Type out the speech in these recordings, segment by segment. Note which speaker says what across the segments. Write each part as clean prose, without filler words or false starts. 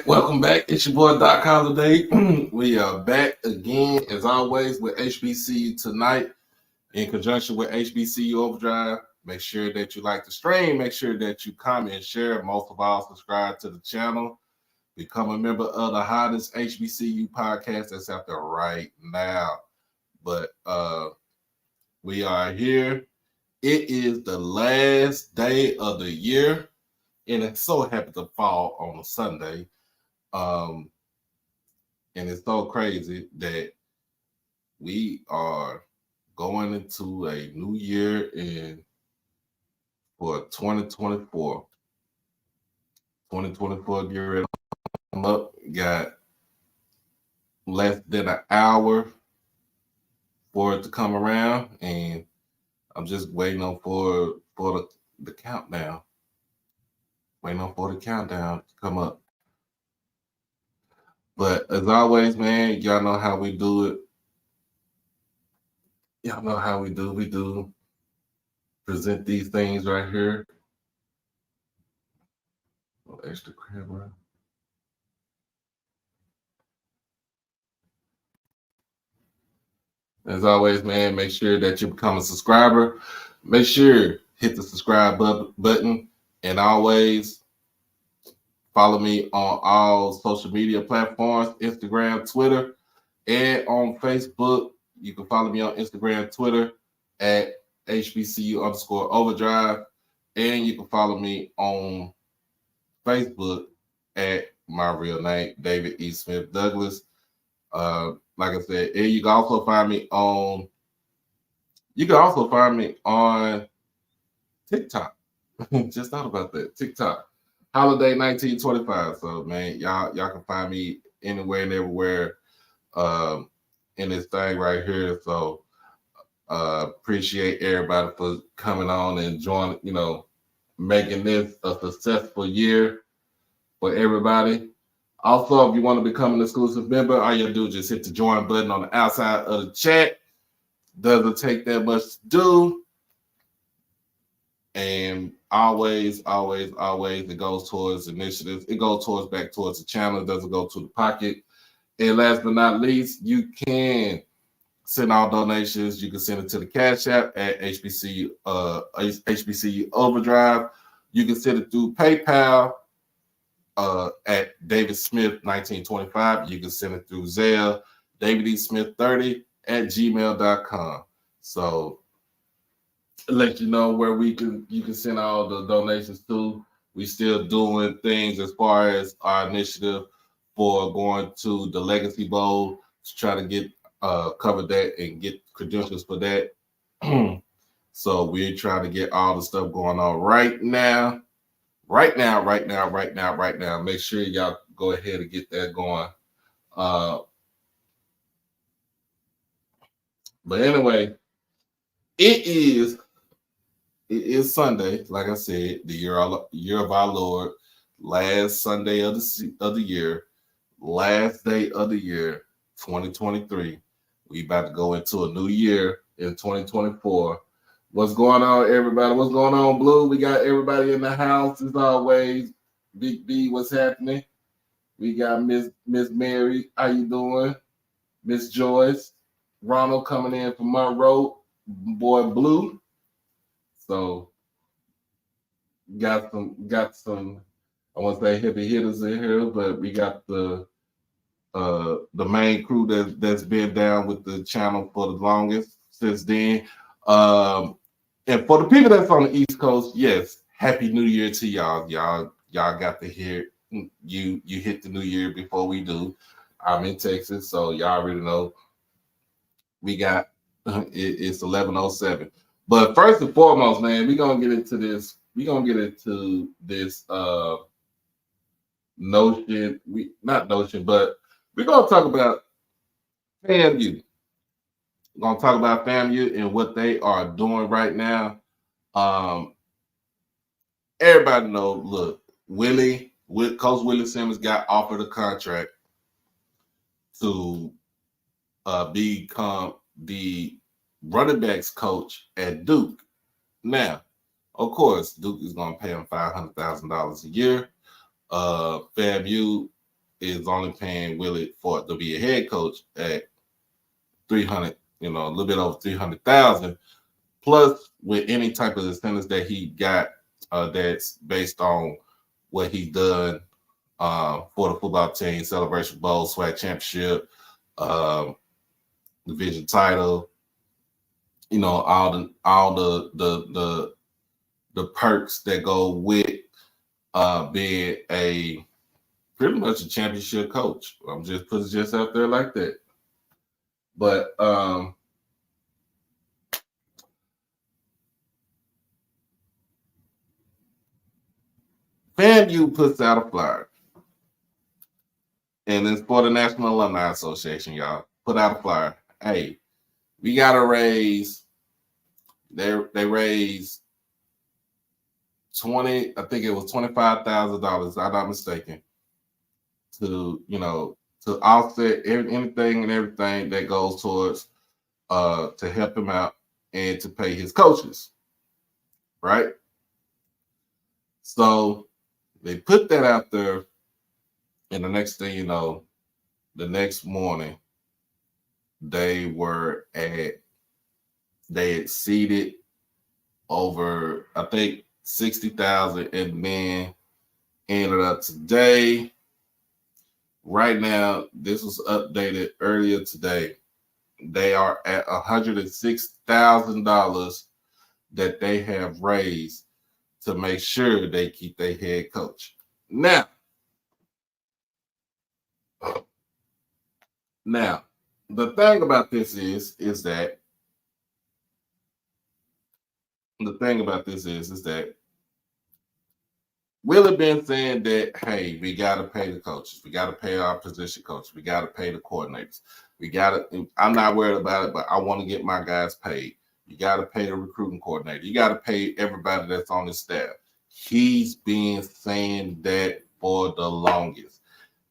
Speaker 1: Welcome back. It's your boy Doc Holiday. We are back again, as always, with HBCU tonight in conjunction with HBCU Overdrive. Make sure that you like the stream. Make sure that you comment and share. Most of all, subscribe to the channel. Become a member of the hottest HBCU podcast that's out there right now. But we are here. It is the last day of the year. And it so happened to fall on a Sunday. And it's so crazy that we are going into a new year for 2024. 2024 year up. Got less than an hour for it to come around. And I'm just waiting on for the countdown. Waiting on for the countdown to come up. But as always, man, y'all know how we do it. Y'all know how we do. We do present these things right here. Oh, extra camera. As always, man, make sure that you become a subscriber. Make sure hit the subscribe button. And always follow me on all social media platforms, Instagram, Twitter, and on Facebook. You can follow me on Instagram, Twitter at HBCU_Overdrive. And you can follow me on Facebook at my real name, David E. Smith Douglas. Like I said, and you can also find me on TikTok. Just thought about that. TikTok. Holiday 1925. So man, y'all can find me anywhere and everywhere in this thing right here. So appreciate everybody for coming on and joining, making this a successful year for everybody. Also, if you want to become an exclusive member, all you do is just hit the join button on the outside of the chat. Doesn't take that much to do. And always, it goes towards initiatives. It goes back towards the channel. It doesn't go to the pocket. And last but not least, you can send all donations. You can send it to the Cash App at HBCU Overdrive. You can send it through PayPal at David Smith 1925. You can send it through Zelle, David E. Smith 30 at gmail.com. So let you know where you can send all the donations to. We still doing things as far as our initiative for going to the Legacy Bowl to try to get cover that and get credentials for that. So we're trying to get all the stuff going on right now. Make sure y'all go ahead and get that going. But anyway, it is Sunday, like I said, the year of our Lord, last Sunday of the year, last day of the year, 2023. We about to go into a new year in 2024. What's going on, everybody? What's going on, Blue? We got everybody in the house as always. Big B, what's happening? We got Miss Mary. How you doing? Miss Joyce. Ronald coming in from Monroe. Boy Blue. So got some I want to say heavy hitters in here, but we got the main crew that's been down with the channel for the longest since then. And for the people that's on the East Coast, yes, Happy New Year to y'all. Y'all got to hear you hit the new year before we do. I'm in Texas, so y'all already know we got it's 11:07. But first and foremost, man, we're gonna get into this. We're gonna get into this Notion, we not Notion, but we're gonna talk about FAMU. We're gonna talk about FAMU and what they are doing right now. Um, Everybody know, look, Coach Willie Simmons got offered a contract to become the running backs coach at Duke. Now, of course, Duke is going to pay him $500,000 a year. FAMU is only paying Willie for to be a head coach at 300, a little bit over 300,000. Plus, with any type of incentives that he got, that's based on what he done for the football team, Celebration Bowl, SWAC Championship, um, division title, all the perks that go with being a pretty much a championship coach. I'm just putting just out there like that. But FAMU puts out a flyer, and it's for the National Alumni Association, y'all. Put out a flyer. Hey, we gotta raise. They raised 20. I think it was $25,000. I'm not mistaken. To offset anything and everything that goes towards to help him out and to pay his coaches, right? So they put that out there, and the next thing you know, the next morning they exceeded over, I think, 60,000, and then ended up today. Right now, this was updated earlier today. They are at $106,000 that they have raised to make sure they keep their head coach. Now, the thing about this is that Willie been saying that, hey, we got to pay the coaches. We got to pay our position coaches. We got to pay the coordinators. I'm not worried about it, but I want to get my guys paid. You got to pay the recruiting coordinator. You got to pay everybody that's on the staff. He's been saying that for the longest.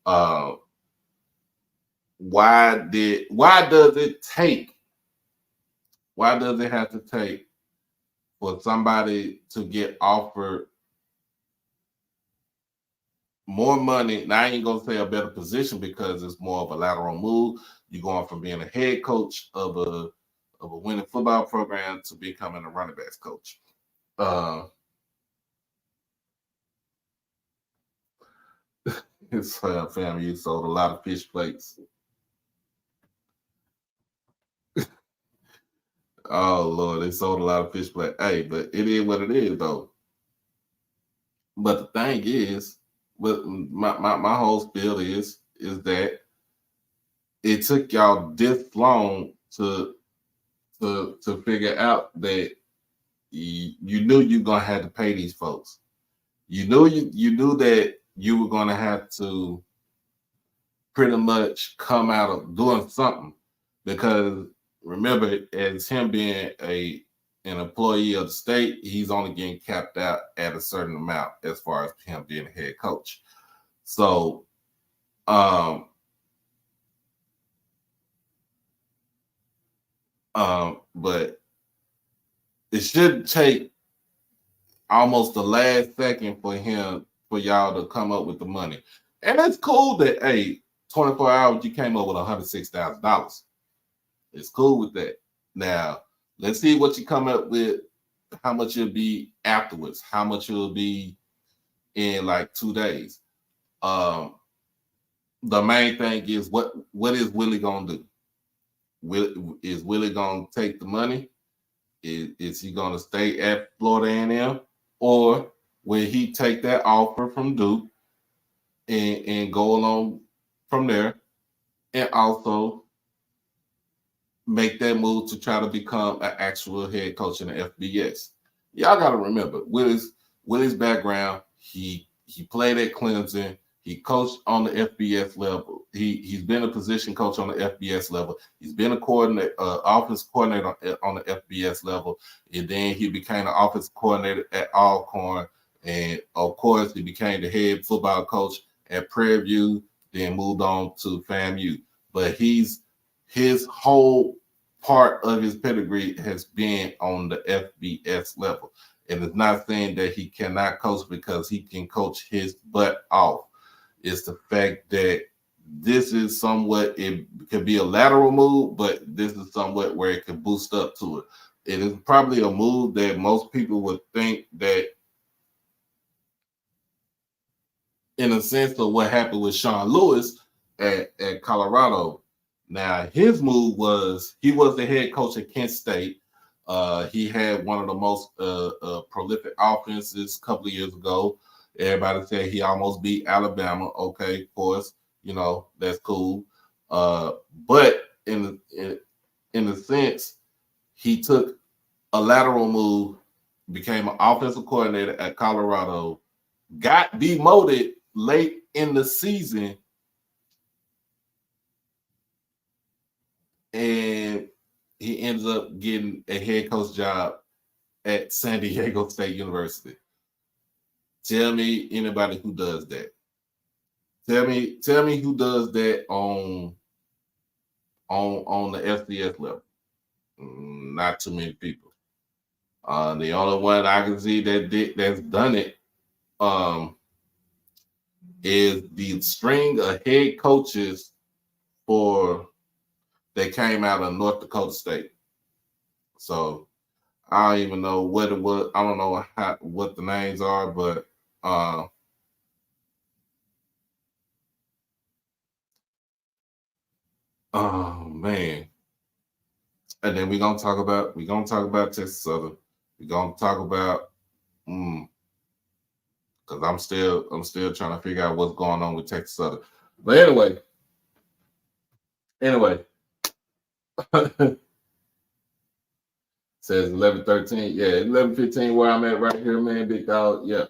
Speaker 1: Why does it have to take for somebody to get offered more money? Now, I ain't gonna say a better position because it's more of a lateral move. You're going from being a head coach of a winning football program to becoming a running backs coach. His family sold a lot of fish plates. Oh Lord, they sold a lot of fish plates. Hey, but it is what it is, though. But the thing is, what my whole spiel is that it took y'all this long to figure out that you knew you gonna have to pay these folks. You knew that you were gonna have to pretty much come out of doing something, because remember, as him being an employee of the state, he's only getting capped out at a certain amount as far as him being a head coach. So, but it should take almost the last second for y'all to come up with the money. And it's cool that, hey, 24 hours you came up with $106,000. It's cool with that. Now, let's see what you come up with, how much it'll be afterwards, how much it'll be in like 2 days. The main thing is what is Willie gonna do? Is Willie gonna take the money? Is he gonna stay at Florida A&M, or will he take that offer from Duke and go along from there, and also make that move to try to become an actual head coach in the FBS? Y'all got to remember Willie's background. He played at Clemson. He coached on the FBS level. He's been a position coach on the FBS level. He's been a coordinator, offense coordinator on the FBS level, and then he became an offense coordinator at Alcorn, and of course he became the head football coach at Prairie View. Then moved on to FAMU. But his whole part of his pedigree has been on the FBS level. And it's not saying that he cannot coach because he can coach his butt off. It's the fact that this is somewhat, it could be a lateral move, but this is somewhat where it could boost up to it. It is probably a move that most people would think that, in a sense of what happened with Sean Lewis at Colorado. Now, his move was, he was the head coach at Kent State. He had one of the most prolific offenses a couple of years ago. Everybody said he almost beat Alabama. Okay, of course, that's cool. But in a sense, he took a lateral move, became an offensive coordinator at Colorado, got demoted late in the season, and he ends up getting a head coach job at San Diego State University. Tell me anybody who does that. Tell me who does that on the FCS level. Not too many people. The only one I can see that's done it is the string of head coaches that came out of North Dakota State. So I don't even know what it was. I don't know what the names are, but oh man. And then we're gonna talk about Texas Southern. We're gonna talk about because I'm still trying to figure out what's going on with Texas Southern. But anyway. Says 11:13. Yeah, 11:15 where I'm at right here, man. Big dog. Yeah.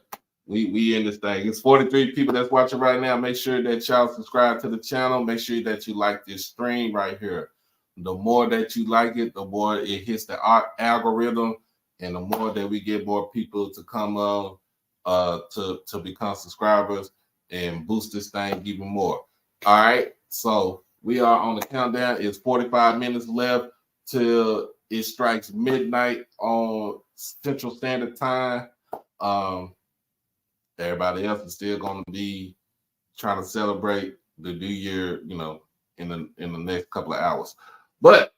Speaker 1: We in this thing. It's 43 people that's watching right now. Make sure that y'all subscribe to the channel. Make sure that you like this stream right here. The more that you like it, the more it hits the algorithm, and the more that we get more people to come on to become subscribers and boost this thing even more. All right. So we are on the countdown. It's 45 minutes left till it strikes midnight on Central Standard Time. Everybody else is still going to be trying to celebrate the new year, in the next couple of hours. But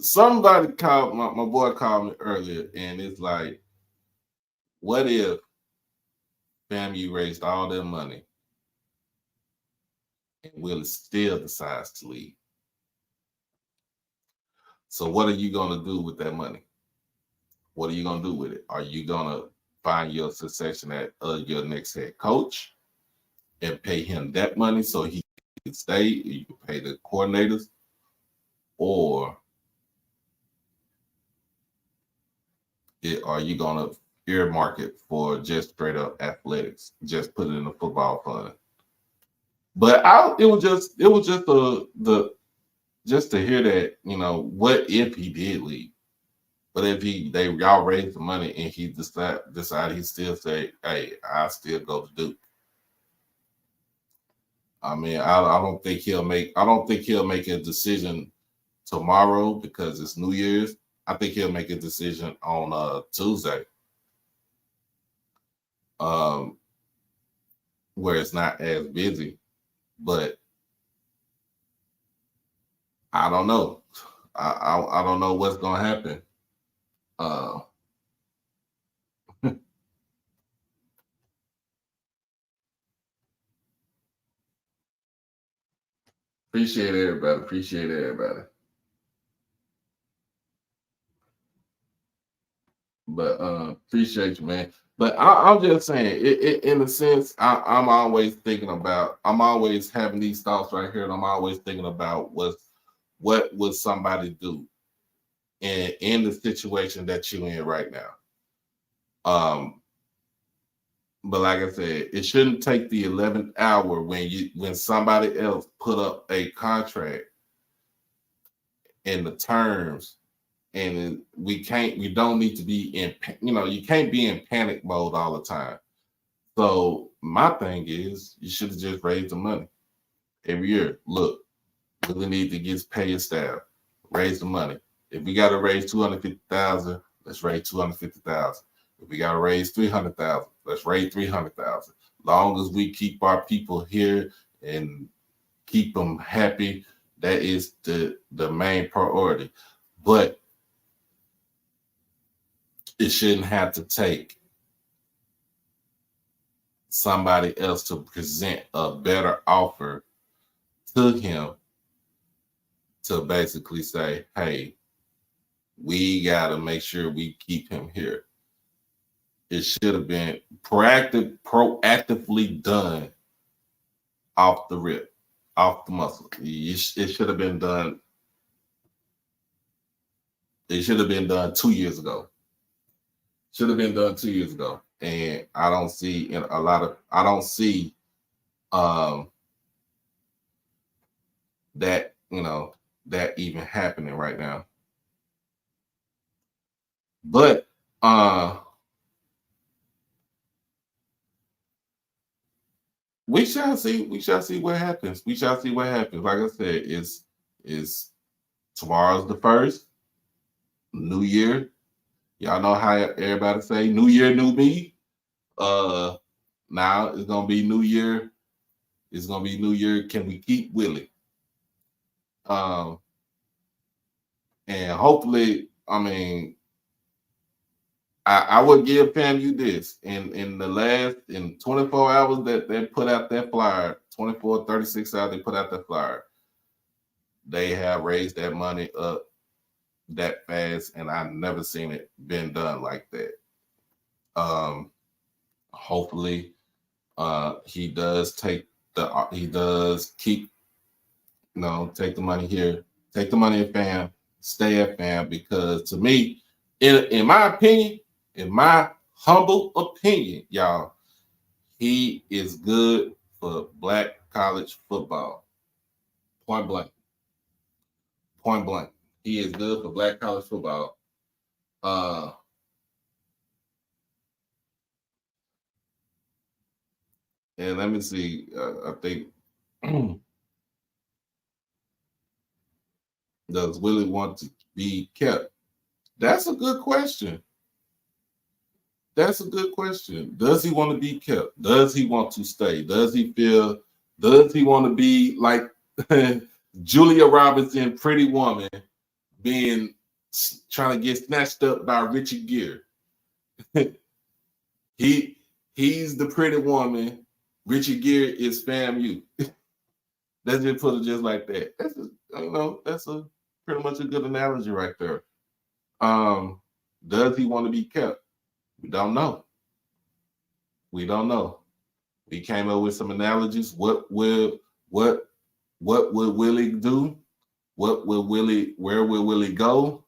Speaker 1: somebody called my boy called me earlier, and it's like, what if FAMU raised all their money and Willie still decides to leave? So what are you going to do with that money? What are you going to do with it? Are you going to find your succession at your next head coach and pay him that money so he can stay? You can pay the coordinators, or are you going to earmark it for just straight up athletics? Just put it in a football fund. But it was just just to hear that, what if he did leave? But if y'all raised the money and he decide he still say, hey, I still go to Duke. I mean, I don't think he'll make a decision tomorrow because it's New Year's. I think he'll make a decision on Tuesday. Where it's not as busy. But I don't know. I don't know what's gonna happen. Appreciate everybody. But appreciate you, man. But I'm just saying, in a sense, I'm always having these thoughts right here, and I'm always thinking about what would somebody do in the situation that you're in right now. Um, but like I said, it shouldn't take the 11th hour when somebody else put up a contract in the terms, and we don't need to be in, you can't be in panic mode all the time. So my thing is, you should have just raised the money every year. Look, we need to get pay your staff, raise the money. If we got to raise 250,000, let's raise 250,000. If we got to raise 300,000, let's raise 300,000. Long as we keep our people here and keep them happy, that is the main priority. But it shouldn't have to take somebody else to present a better offer to him to basically say, hey, we got to make sure we keep him here. It should have been proactively done off the rip, off the muscle. It should have been done. It should have been done 2 years ago. Should have been done 2 years ago. And I don't see I don't see um that, that even happening right now. But we shall see. We shall see what happens. We shall see what happens. Like I said, is tomorrow's the first, New Year. Y'all know how everybody say New Year, new me. Uh Now it's gonna be New Year. It's gonna be New Year. Can we keep Willie? Um and hopefully, I mean, I would give FAMU this in the last in 24 hours that they put out that flyer, 24, 36 hours they put out that flyer. They have raised that money up that fast, and I've never seen it been done like that. Hopefully, he does keep, take the money here, take the money at FAM, stay at FAM, because to me, in my opinion, in my humble opinion, y'all, he is good for black college football. Point blank. Point blank. He is good for black college football. Uh, and let me see. I think does Willie want to be kept? That's a good question. That's a good question. Does he want to be kept? Does he want to stay? Does he feel? Does he want to be like Julia Roberts in Pretty Woman, being trying to get snatched up by Richard Gere? He's the pretty woman. Richard Gere is FAMU. Let's just put it just like that. That's a pretty much a good analogy right there. Does he want to be kept? We don't know. We don't know. We came up with some analogies. What would Willie do? Where will Willie go?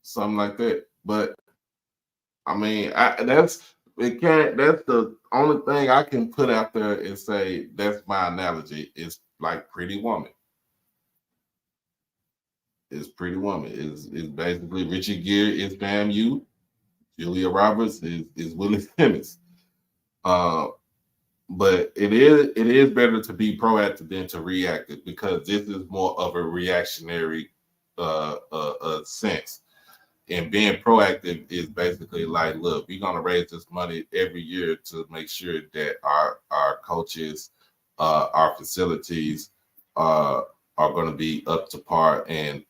Speaker 1: Something like that. But I mean, that's the only thing I can put out there and say that's my analogy. It's like Pretty Woman. It's Pretty Woman. Is basically Richard Gere is FAMU. Julia Roberts is Willie Simmons. Uh, but it is better to be proactive than to reactive, because this is more of a reactionary sense. And being proactive is basically like, look, we're gonna raise this money every year to make sure that our coaches, our facilities, are going to be up to par, and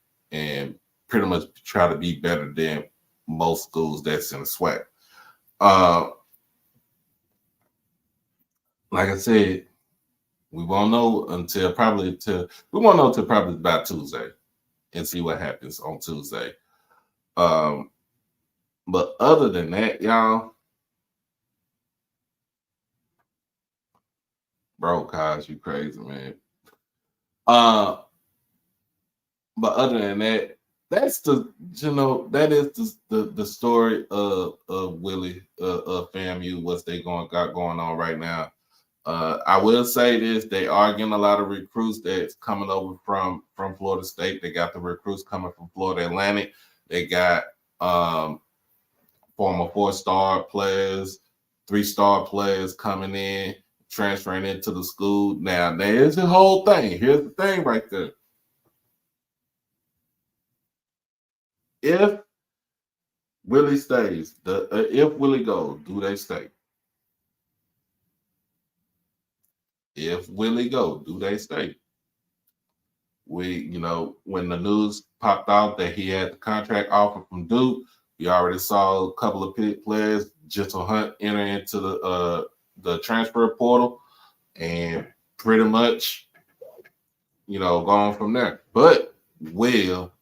Speaker 1: pretty much try to be better than most schools that's in the SWAC. Like I said, we won't know until probably about Tuesday, and see what happens on Tuesday. But other than that, y'all, bro, Kaz, you crazy, man. Uh, But other than that, that's that is the story of Willie of FAMU, what's they got going on right now. I will say this: they are getting a lot of recruits that's coming over from Florida State. They got the recruits coming from Florida Atlantic. They got former 4-star players, 3-star players coming in, transferring into the school. Now, there's the whole thing. Here's the thing right there. If Willie stays, if Willie goes, do they stay? If Willie go, do they stay? When the news popped out that he had the contract offer from Duke, we already saw a couple of players, Gentle Hunt, enter into the transfer portal, and pretty much, going from there. But will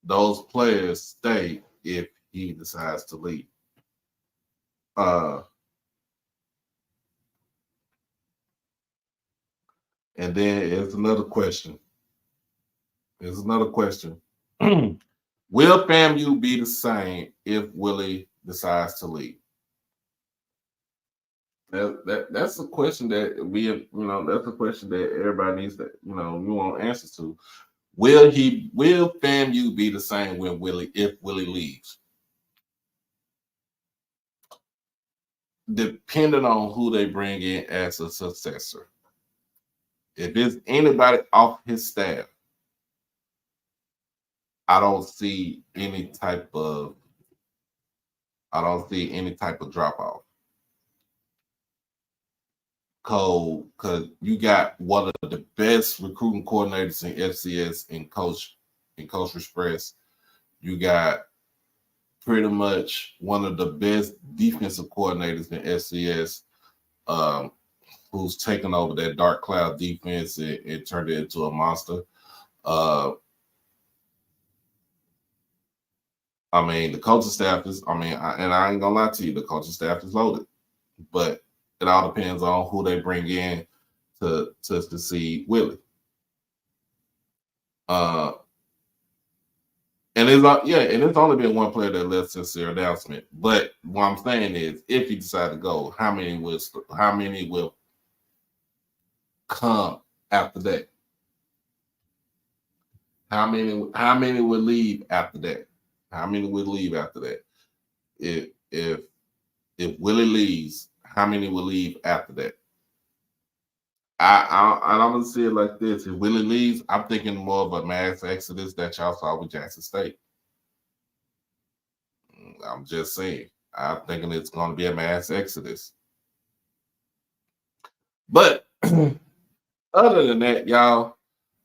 Speaker 1: those players stay if he decides to leave? And then it's another question. Will FAMU be the same if Willie decides to leave? That's a question that that's a question that everybody needs to, we want answers to. Will FAMU be the same if Willie leaves? Depending on who they bring in as a successor. If it's anybody off his staff, I don't see any type of drop off. Cole, because you got one of the best recruiting coordinators in FCS and Coach Express. You got pretty much one of the best defensive coordinators in FCS, who's taken over that dark cloud defense and turned it into a monster. The coaching staff is, I ain't gonna lie to you, the coaching staff is loaded, but it all depends on who they bring in to see Willie. And it's only been one player that left since their announcement. But what I'm saying is, if he decide to go, how many will come after that? How many will leave after that? How many will leave after that? If Willie leaves, how many will leave after that? I'm gonna see it like this: if Willie leaves, I'm thinking more of a mass exodus that y'all saw with Jackson State. I'm just saying. I'm thinking it's going to be a mass exodus. But other than that, y'all,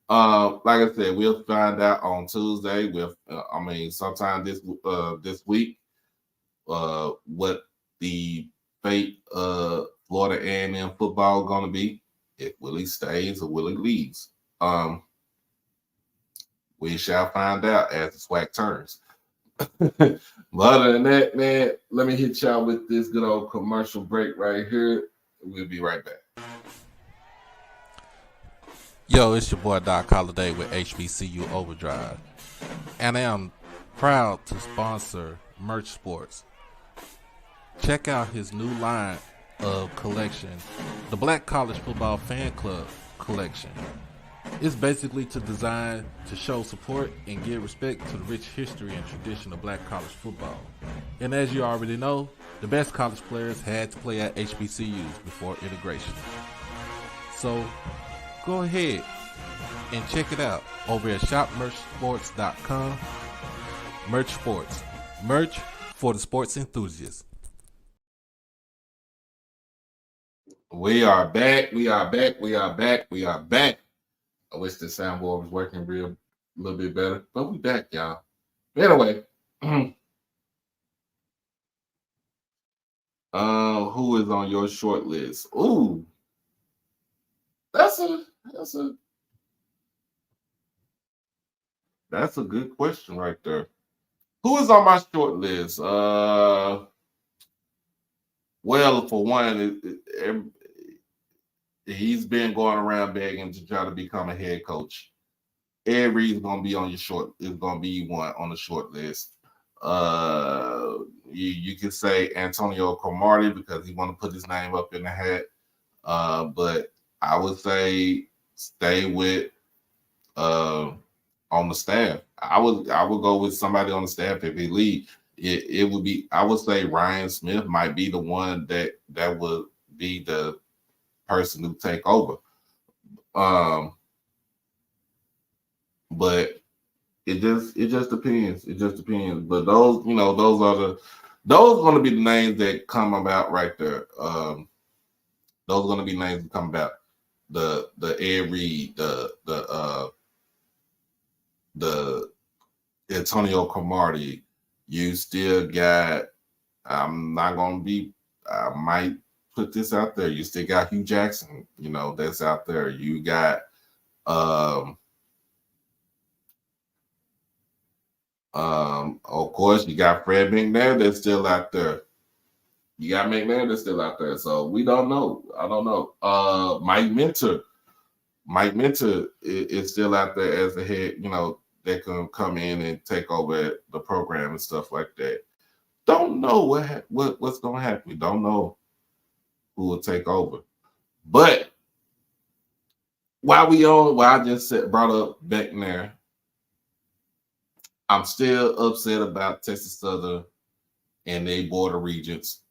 Speaker 1: like I said, we'll find out on Tuesday. Sometime this week, what the fate of Florida A&M football going to be, if Willie stays or Willie leaves. We shall find out as the SWAC turns. But other than that, man, let me hit y'all with this good old commercial break right here. We'll be right back.
Speaker 2: Yo, it's your boy Doc Holliday with HBCU Overdrive, and I am proud to sponsor Merch Sports. Check out his new line of collection, the Black College Football Fan Club collection. It's basically designed to show support and give respect to the rich history and tradition of black college football. And as you already know, the best college players had to play at HBCUs before integration. So go ahead and check it out over at shopmerchsports.com. Merch Sports. Merch for the sports enthusiasts.
Speaker 1: We are back. I wish the soundboard was working a little bit better, but we back, y'all. Anyway, who is on your short list? Ooh, that's a good question right there. Who is on my short list? Well, for one, he's been going around begging to try to become a head coach Ed Reed is gonna be on your short. Is gonna be one on the short list. You can say Antonio Cromartie because he want to put his name up in the hat. But I would say stay with uh on the staff. I would go with somebody on the staff if he lead. It would be I would say Ryan Smith might be the one that would be the person who take over. Um, but it just depends. It just depends. But those going to be the names that come about right there. Those are going to be names that come about. The Ed Reed, the Antonio Cromartie. You still got. I'm not going to be. I might put this out there. You still got Hugh Jackson. That's out there. You got. Um, of course, you got Fred McNair that's still out there. You got McNair that's still out there. So we don't know. I don't know. Mike Mentor is still out there as the head. That can come in and take over the program and stuff like that. Don't know what's going to happen. We don't know who will take over. But while I just brought up McNair, I'm still upset about Texas Southern and they board of regents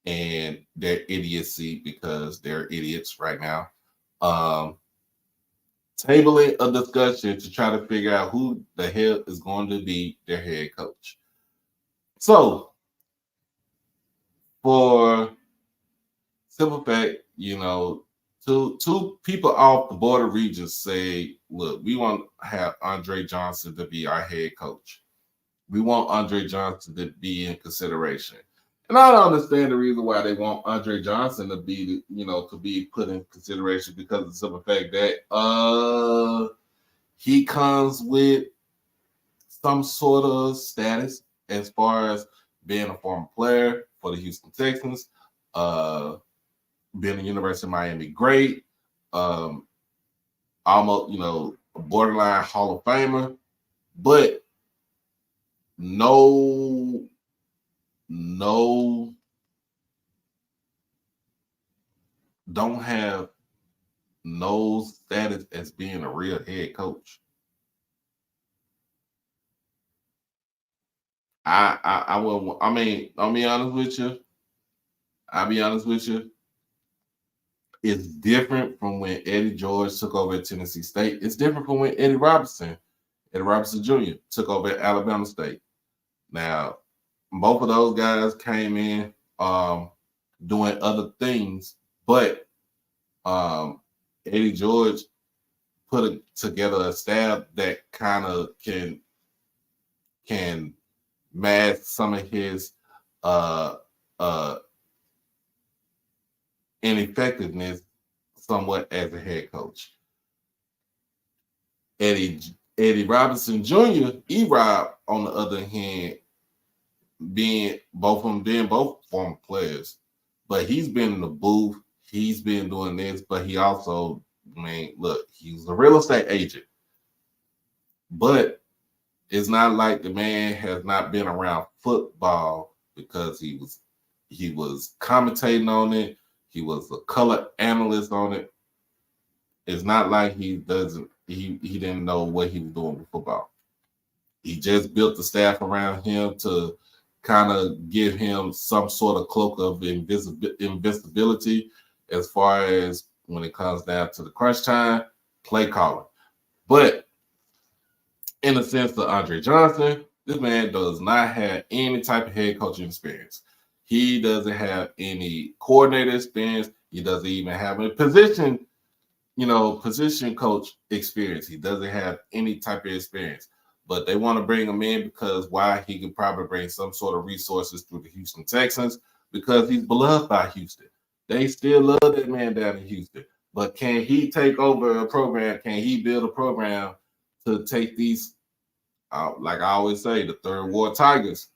Speaker 1: and their idiocy because they're idiots right now. Tabling a discussion to try to figure out who the hell is going to be their head coach. So, for simple fact, two people off the board of regents say, look, we want to have Andre Johnson to be our head coach. We want Andre Johnson to be in consideration. And I don't understand the reason why they want Andre Johnson to be put in consideration because of the simple fact that he comes with some sort of status as far as being a former player for the Houston Texans, being a University of Miami great, almost a borderline Hall of Famer, but no don't have no status as being a real head coach. I will. I mean, I'll be honest with you. I'll be honest with you. It's different from when Eddie George took over at Tennessee State. It's different from when Eddie Robinson Jr. took over at Alabama State. Now, both of those guys came in doing other things, but Eddie George put together a staff that kind of can mask some of his ineffectiveness somewhat as a head coach. Eddie Robinson Jr., E-Rob, on the other hand, being both former players, but he's been in the booth, he's been doing this, but he also, look, he's a real estate agent. But it's not like the man has not been around football because he was commentating on it. He was a color analyst on it. It's not like he didn't know what he was doing with football. He just built the staff around him to kind of give him some sort of cloak of invisibility as far as when it comes down to the crunch time, play calling. But in the sense of Andre Johnson, this man does not have any type of head coaching experience. He doesn't have any coordinator experience. He doesn't even have a position coach experience. He doesn't have any type of experience. But they want to bring him in because why? He can probably bring some sort of resources through the Houston Texans because he's beloved by Houston. They still love that man down in Houston. But can he take over a program? Can he build a program to take these, like I always say, the third ward Tigers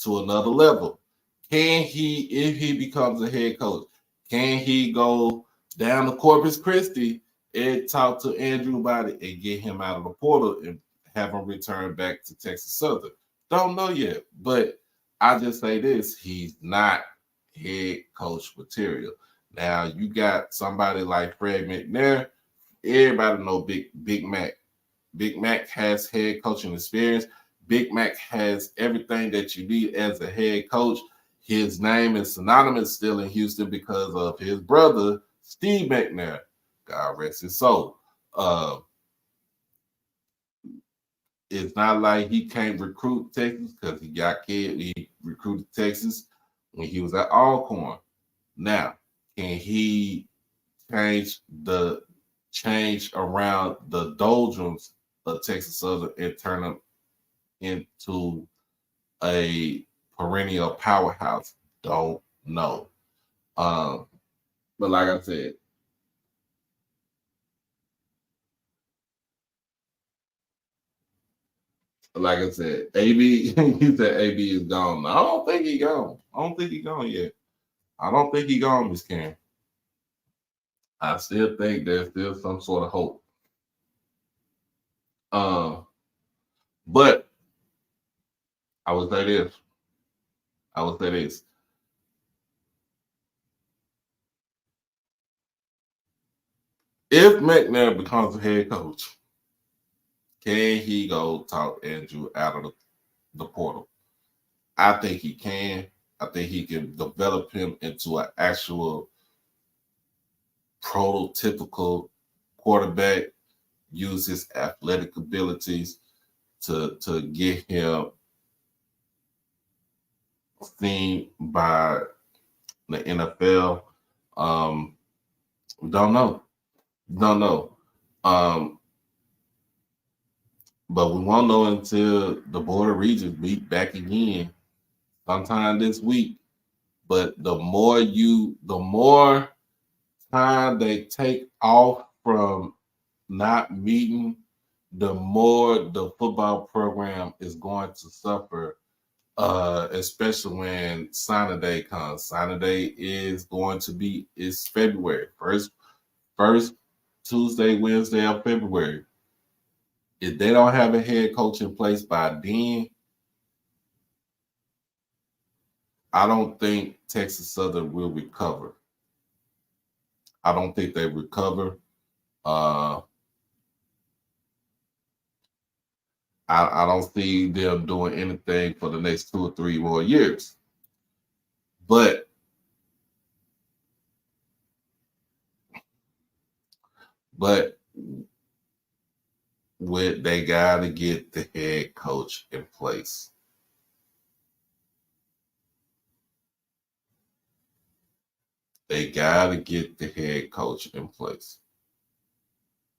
Speaker 1: to another level? Can he, if he becomes a head coach, can he go down to Corpus Christi Ed talk to Andrew about it and get him out of the portal and have him return back to Texas Southern. Don't know yet, but I just say this: he's not head coach material. Now you got somebody like Fred McNair. Everybody know Big Mac. Big Mac has head coaching experience. Big Mac has everything that you need as a head coach. His name is synonymous still in Houston because of his brother, Steve McNair. God rest his soul. It's not like he can't recruit Texas because he got kids. He recruited Texas when he was at Alcorn. Now, can he change around the doldrums of Texas Southern and turn them into a perennial powerhouse? Don't know. But like I said, AB, he said AB is gone. I don't think he gone. I don't think he gone yet. I don't think he gone, Miss Karen. I still think there's still some sort of hope. But I would say this. If McNair becomes a head coach, can he go talk Andrew out of the portal? I think he can. I think he can develop him into an actual prototypical quarterback, use his athletic abilities to get him seen by the NFL. Don't know. But we won't know until the Board of Regents meet back again sometime this week. But the more time they take off from not meeting, the more the football program is going to suffer, especially when signing day comes. Signing day is going to be February. First Tuesday, Wednesday of February. If they don't have a head coach in place by then, I don't think Texas Southern will recover. I don't think they recover. I don't see them doing anything for the next 2 or 3 more years. But they got to get the head coach in place. They got to get the head coach in place.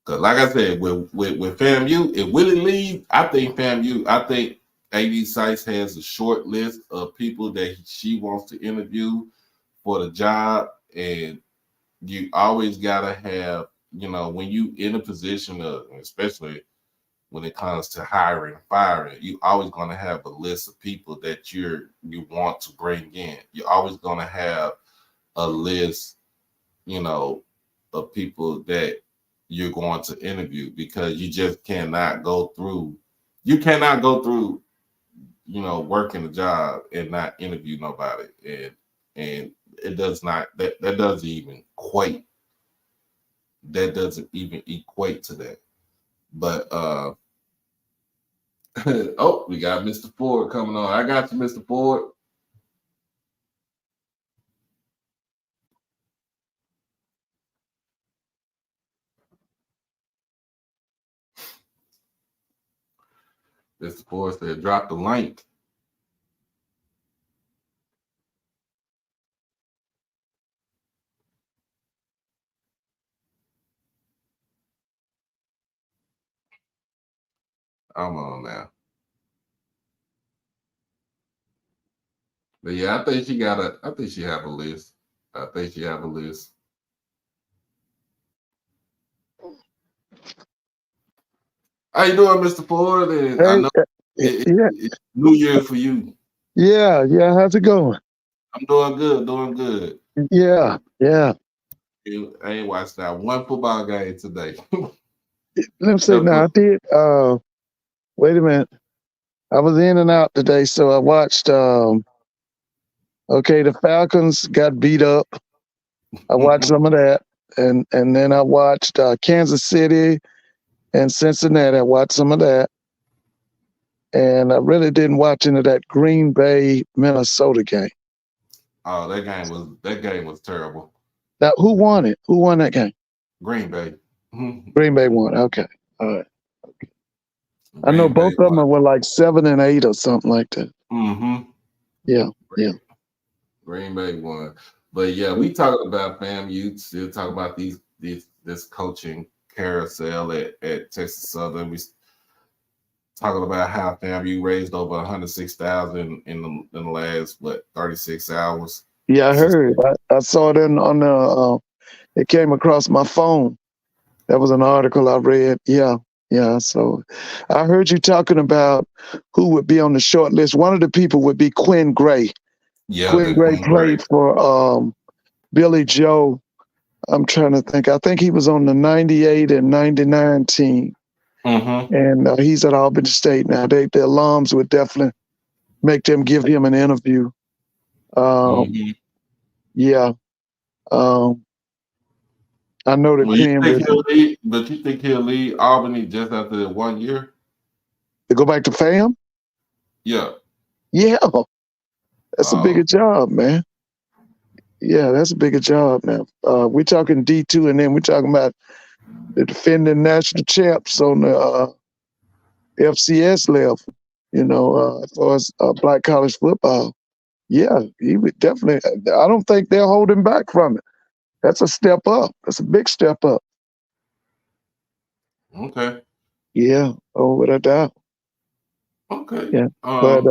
Speaker 1: Because like I said, with FAMU, if Willie leaves, I think AD Sykes has a short list of people that she wants to interview for the job. And you always got to have, when you in a position of, especially when it comes to hiring and firing, you always going to have a list of people that you want to bring in. You're always going to have a list, of people that you're going to interview, because you just cannot go through, working the job and not interview nobody. And it does not, that doesn't even equate. That doesn't even equate to that. But oh, we got Mr. Ford coming on. I got you, Mr. Ford. Mr. Ford said, drop the link. I'm on now. But yeah, I think she have a list. I think she have a list. How you doing, Mr. Ford? And
Speaker 3: Hey,
Speaker 1: I know it's New Year for you.
Speaker 3: yeah. How's it going?
Speaker 1: I'm doing good.
Speaker 3: Yeah.
Speaker 1: I ain't watched that one football game today.
Speaker 2: Let me say, now I did. Wait a minute. I was in and out today, so I watched. Okay, the Falcons got beat up. I watched some of that, and then I watched Kansas City and Cincinnati. I watched some of that, and I really didn't watch into that Green Bay Minnesota game.
Speaker 1: Oh, that game was terrible.
Speaker 2: Now, who won it? Who won that game?
Speaker 1: Green Bay. Mhm.
Speaker 2: Green Bay won. Okay, all right. I know
Speaker 1: Green
Speaker 2: both
Speaker 1: Bay
Speaker 2: of them
Speaker 1: won.
Speaker 2: were like 7-8 or something like that.
Speaker 1: Mm-hmm.
Speaker 2: Yeah, yeah,
Speaker 1: Green Bay won. But yeah, we talking about FAMU. Still talking about this coaching carousel at Texas Southern. We talking about how FAMU raised over 106,000 in the last 36 hours.
Speaker 2: yeah. I
Speaker 1: Since,
Speaker 2: heard. I saw it on the. It came across my phone. That was an article I read. Yeah, yeah. So I heard you talking about who would be on the short list. One of the people would be Quinn Gray.
Speaker 1: yeah,
Speaker 2: Quinn
Speaker 1: the
Speaker 2: Gray
Speaker 1: Queen Gray.
Speaker 2: played for Billy Joe. I'm trying to think. I think he was on the 98 and 99 team.
Speaker 1: Mm-hmm.
Speaker 2: And he's at Albany State now. The alums would definitely make them give him an interview. Um,
Speaker 1: Mm-hmm.
Speaker 2: yeah. Um, I know that
Speaker 1: Well, you
Speaker 2: Quinn
Speaker 1: think
Speaker 2: would
Speaker 1: he'll lead, but you think he'll lead Albany just after 1 year?
Speaker 2: to go back to FAM.
Speaker 1: Yeah.
Speaker 2: Yeah, that's a
Speaker 1: Oh,
Speaker 2: bigger job, man. Yeah, that's a bigger job now. We're talking D2, and then we're talking about the defending national champs on the FCS level. As far as black college football. Yeah, he would definitely. I don't think they'll hold him back from it. That's a step up. That's a big step up.
Speaker 1: okay.
Speaker 2: Yeah, oh, without a doubt.
Speaker 1: Okay.
Speaker 2: Yeah, but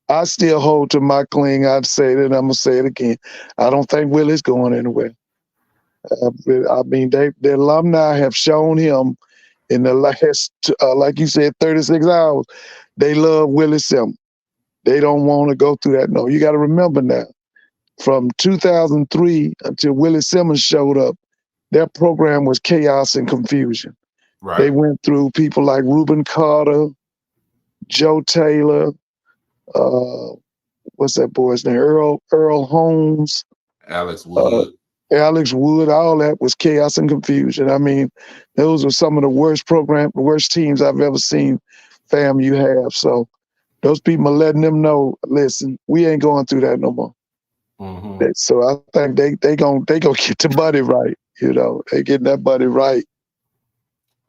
Speaker 2: I still hold to my cling. I'd say it, and I'm gonna say it again. I don't think Willie's going anywhere. I mean, the alumni have shown him in the last, like you said, 36 hours. They love Willie Simmons. They don't want to go through that. No, you got to remember now. From 2003 until Willie Simmons showed up, their program was chaos and confusion. They
Speaker 1: right.
Speaker 2: went through people like Reuben Carter, Joe Taylor, uh, what's that boy's name? Earl Holmes,
Speaker 1: Alex
Speaker 2: uh,
Speaker 1: Wood.
Speaker 2: Alex Wood. All that was chaos and confusion. I mean, those are some of the worst teams I've ever seen. You have so those people are letting them know. Listen, we ain't going through that no more.
Speaker 1: Mm-hmm.
Speaker 2: So I think they gonna get the buddy right. They getting that buddy right.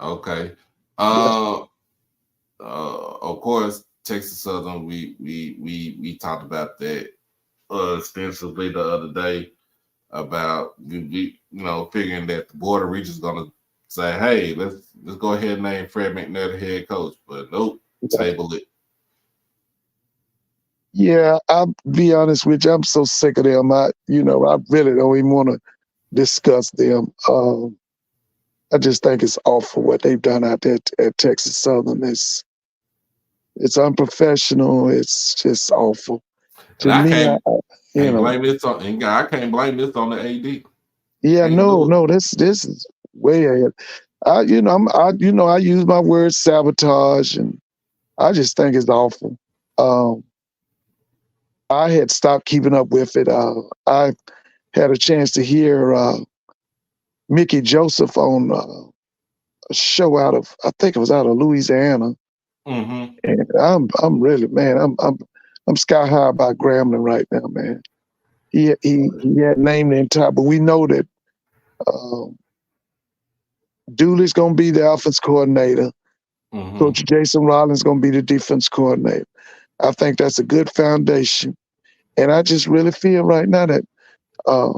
Speaker 1: Okay.
Speaker 2: Yeah,
Speaker 1: Uh, of course, Texas Southern. We talked about that extensively the other day about figuring that the board of regents gonna say, hey, let's go ahead and name Fred McNair the head coach, but nope,
Speaker 2: yeah.
Speaker 1: table it.
Speaker 2: Yeah, I'll be honest with you. I'm so sick of them. I really don't even want to discuss them. I just think it's awful what they've done out there at Texas Southern. It's unprofessional. It's just awful.
Speaker 1: And
Speaker 2: To
Speaker 1: I
Speaker 2: me, you
Speaker 1: can't
Speaker 2: know,
Speaker 1: blame this on and I can't blame this on the AD.
Speaker 2: yeah,
Speaker 1: Can't
Speaker 2: no,
Speaker 1: do it.
Speaker 2: no, this is way ahead. I use my word sabotage, and I just think it's awful. Um, I had stopped keeping up with it. I had a chance to hear Mickey Joseph on a show I think it was out of Louisiana,
Speaker 1: Mm-hmm.
Speaker 2: and I'm really, man, I'm sky high about Grambling right now, man. He had named the entire, but we know that um, Dooley's gonna be the offense coordinator.
Speaker 1: Mm-hmm.
Speaker 2: Coach Jason Rollins gonna be the defense coordinator. I think that's a good foundation, and I just really feel right now that uh,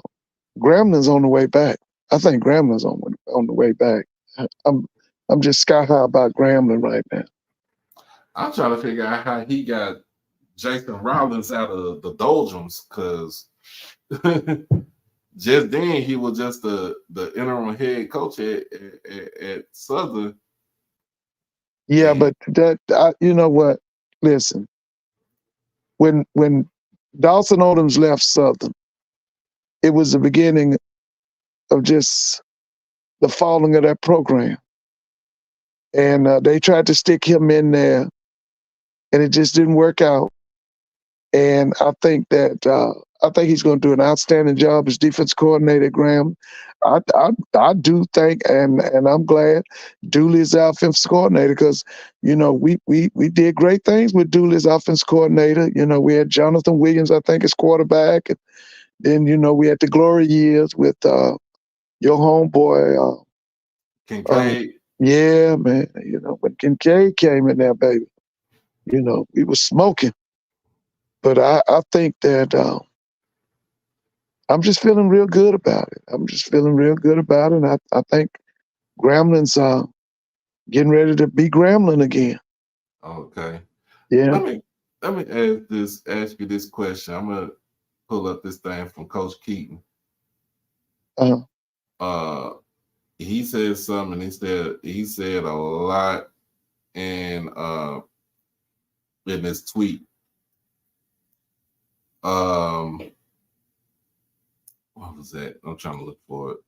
Speaker 2: Gremlin's on the way back. I think Gremlin's on the way back. I'm I'm just sky high about Gremlin right now.
Speaker 1: I'm trying to figure out how he got Jason Rollins out of the doldrums because just then he was just the interim head coach at Southern.
Speaker 2: Yeah,
Speaker 1: And
Speaker 2: but you know what? Listen, when Dawson Odoms left Southern, it was the beginning
Speaker 3: of just the falling of that program. And they tried to stick him in there, and it just didn't work out. And I think he's going to do an outstanding job as defense coordinator, Graham. I do think, and I'm glad Dooley is our offense coordinator, because we did great things with Dooley as offense coordinator. We had Jonathan Williams, I think, as quarterback, and then we had the glory years with your homeboy.
Speaker 1: Kincaid.
Speaker 3: Yeah, man. When Kincaid came in there, baby, we were smoking. But I think that I'm just feeling real good about it. I'm just feeling real good about it. And I think Gramblin's getting ready to be Grambling again.
Speaker 1: Okay.
Speaker 3: Yeah.
Speaker 1: Let me ask you this question. I'm gonna pull up this thing from Coach Keaton.
Speaker 3: Uh,
Speaker 1: Uh he said something. He said a lot in this tweet. What was that? I'm trying to look for it.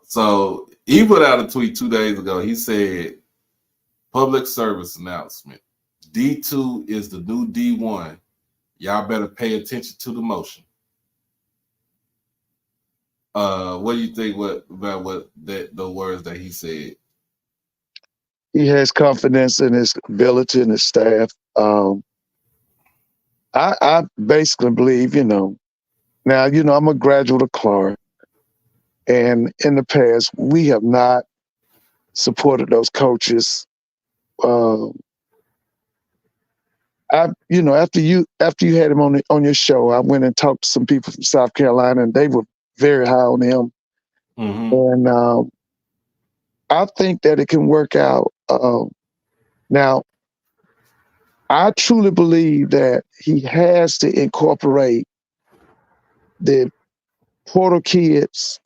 Speaker 1: So he put out a tweet 2 days ago. He said, public service announcement. D2 is the new D1. Y'all better pay attention to the motion. What do you think about the words that he said?
Speaker 3: he has confidence in his ability and his staff. I basically believe, now, I'm a graduate of Clark. And in the past, we have not supported those coaches. After you had him on your show, I went and talked to some people from South Carolina, and they were very high on him.
Speaker 1: Mm-hmm.
Speaker 3: And I think that it can work out. Now, I truly believe that he has to incorporate the portal kids.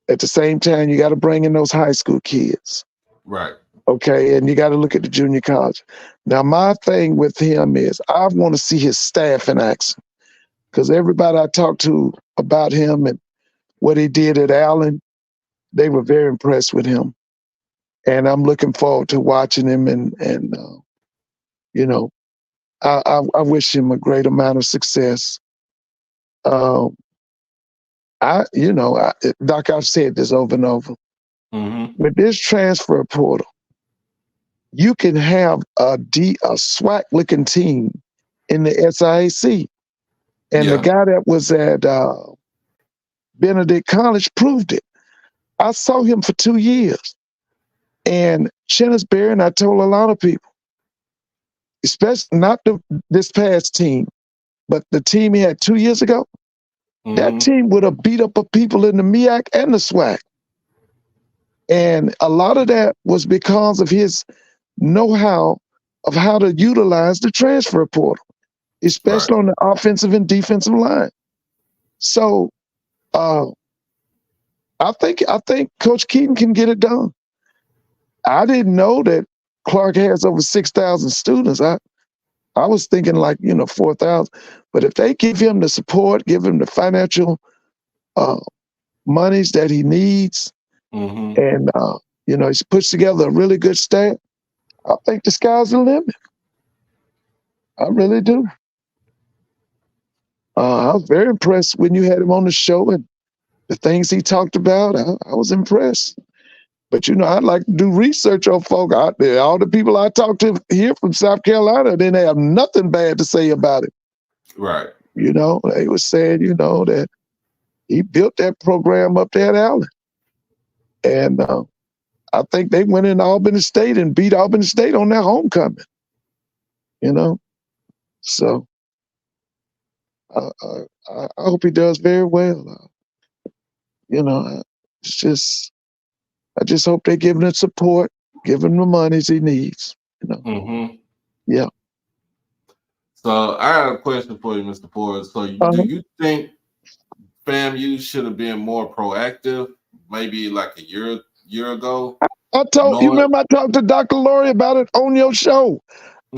Speaker 3: At the same time, you got to bring in those high school kids.
Speaker 1: Right.
Speaker 3: Okay, and you got to look at the junior college. Now, my thing with him is I want to see his staff in action, because everybody I talked to about him and what he did at Allen, they were very impressed with him. And I'm looking forward to watching him. And I wish him a great amount of success. Doc, I've said this over and over.
Speaker 1: Mm-hmm.
Speaker 3: With this transfer portal, you can have a SWAC looking team in the SIAC. And the guy that was at Benedict College proved it. I saw him for 2 years. And Chennisberry, and I told a lot of people, especially not this past team, but the team he had 2 years ago, that team would have beat up people in the MEAC and the SWAC. And a lot of that was because of his know-how of how to utilize the transfer portal, especially on the offensive and defensive line. So I think Coach Keaton can get it done. I didn't know that Clark has over 6,000 students. I was thinking 4,000. But if they give him the support, give him the financial monies that he needs, and he's puts together a really good staff, I think the sky's the limit. I really do. I was very impressed when you had him on the show and the things he talked about. I was impressed. But I'd like to do research on folk out there. All the people I talked to here from South Carolina, they have nothing bad to say about it.
Speaker 1: Right.
Speaker 3: They were saying, that he built that program up there at Allen. And I think they went in Albany State and beat Albany State on their homecoming. So I hope he does very well. I just hope they give him the support, give him the monies he needs. Yeah.
Speaker 1: So I have a question for you, Mr. Ford. So do you think FAMU should have been more proactive, maybe like a year ago?
Speaker 3: You remember I talked to Dr. Laurie about it on your show.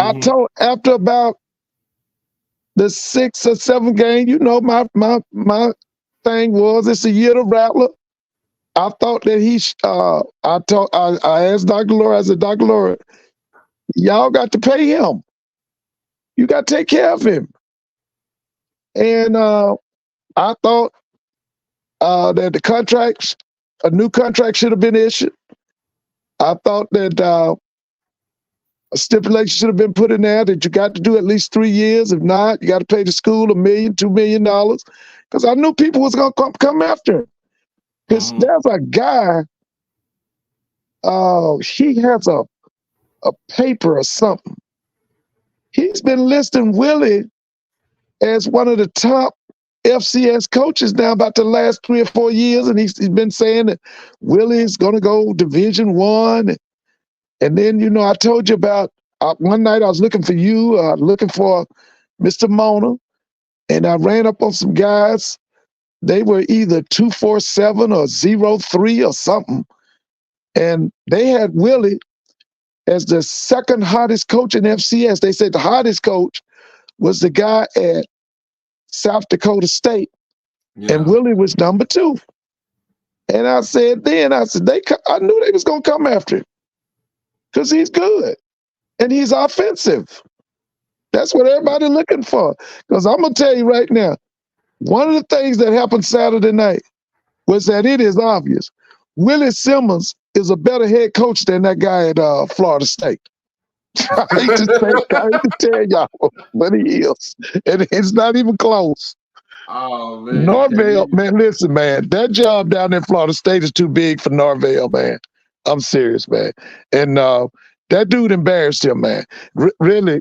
Speaker 3: I told after about the 6th or 7th game, my thing was it's a year to Rattler. I thought that I asked Dr. Laura, I said, Dr. Laura, y'all got to pay him. You got to take care of him. And I thought that a new contract should have been issued. I thought that a stipulation should have been put in there that you got to do at least 3 years. If not, you got to pay the school $1 million, $2 million. Because I knew people was going to come after him. Because there's a guy, he has a paper or something. He's been listing Willie as one of the top FCS coaches now about the last 3 or 4 years, and he's been saying that Willie's going to go Division I. And then, I told you about one night I was looking for you, looking for Mr. Mona, and I ran up on some guys. They were either 247 or 03 or something, and they had Willie as the second hottest coach in FCS. They said the hottest coach was the guy at South Dakota State, and Willie was number 2. And I said, I knew they was gonna come after him because he's good and he's offensive. That's what everybody's looking for. Because I'm gonna tell you right now, one of the things that happened Saturday night was that it is obvious Willie Simmons is a better head coach than that guy at Florida State. I hate to tell y'all, but he is. And it's not even close.
Speaker 1: Oh, man.
Speaker 3: Norvell, man, listen, man. That job down in Florida State is too big for Norvell, man. I'm serious, man. And that dude embarrassed him, man. Really,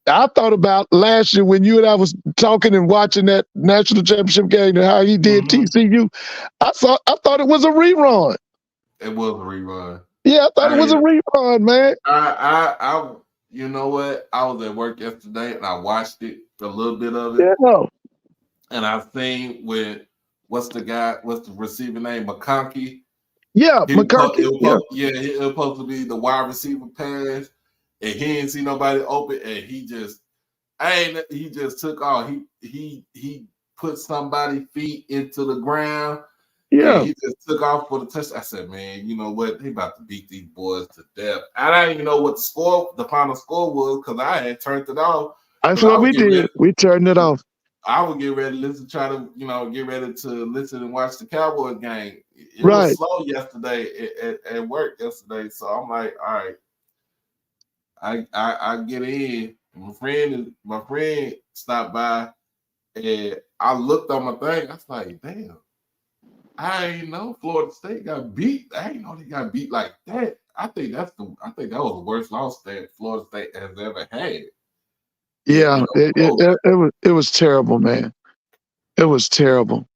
Speaker 3: I thought about last year when you and I was talking and watching that national championship game and how he did TCU. I thought it was a rerun.
Speaker 1: It was a rerun.
Speaker 3: Yeah, I thought it was a rerun, man.
Speaker 1: I you know what? I was at work yesterday and I watched it, a little bit of it.
Speaker 3: Yeah.
Speaker 1: And I seen what's the receiver name? McConkey.
Speaker 3: Yeah, McConkey.
Speaker 1: It was supposed to be the wide receiver pass. And he didn't see nobody open, and he just took off. He put somebody's feet into the ground.
Speaker 3: Yeah,
Speaker 1: and he just took off for the touchdown. I said, man, you know what? He about to beat these boys to death. I didn't even know what the final score was because I had turned it off.
Speaker 3: That's what we did. We turned it off.
Speaker 1: I would get ready to get ready to listen and watch the Cowboys game. It
Speaker 3: right.
Speaker 1: was slow yesterday at work yesterday, so I'm like, all right. I get in. My friend stopped by, and I looked on my thing. I was like, damn, I ain't know Florida State got beat. I ain't know they got beat like that. I think that was the worst loss that Florida State has ever had.
Speaker 3: Yeah, it was terrible, man. It was terrible.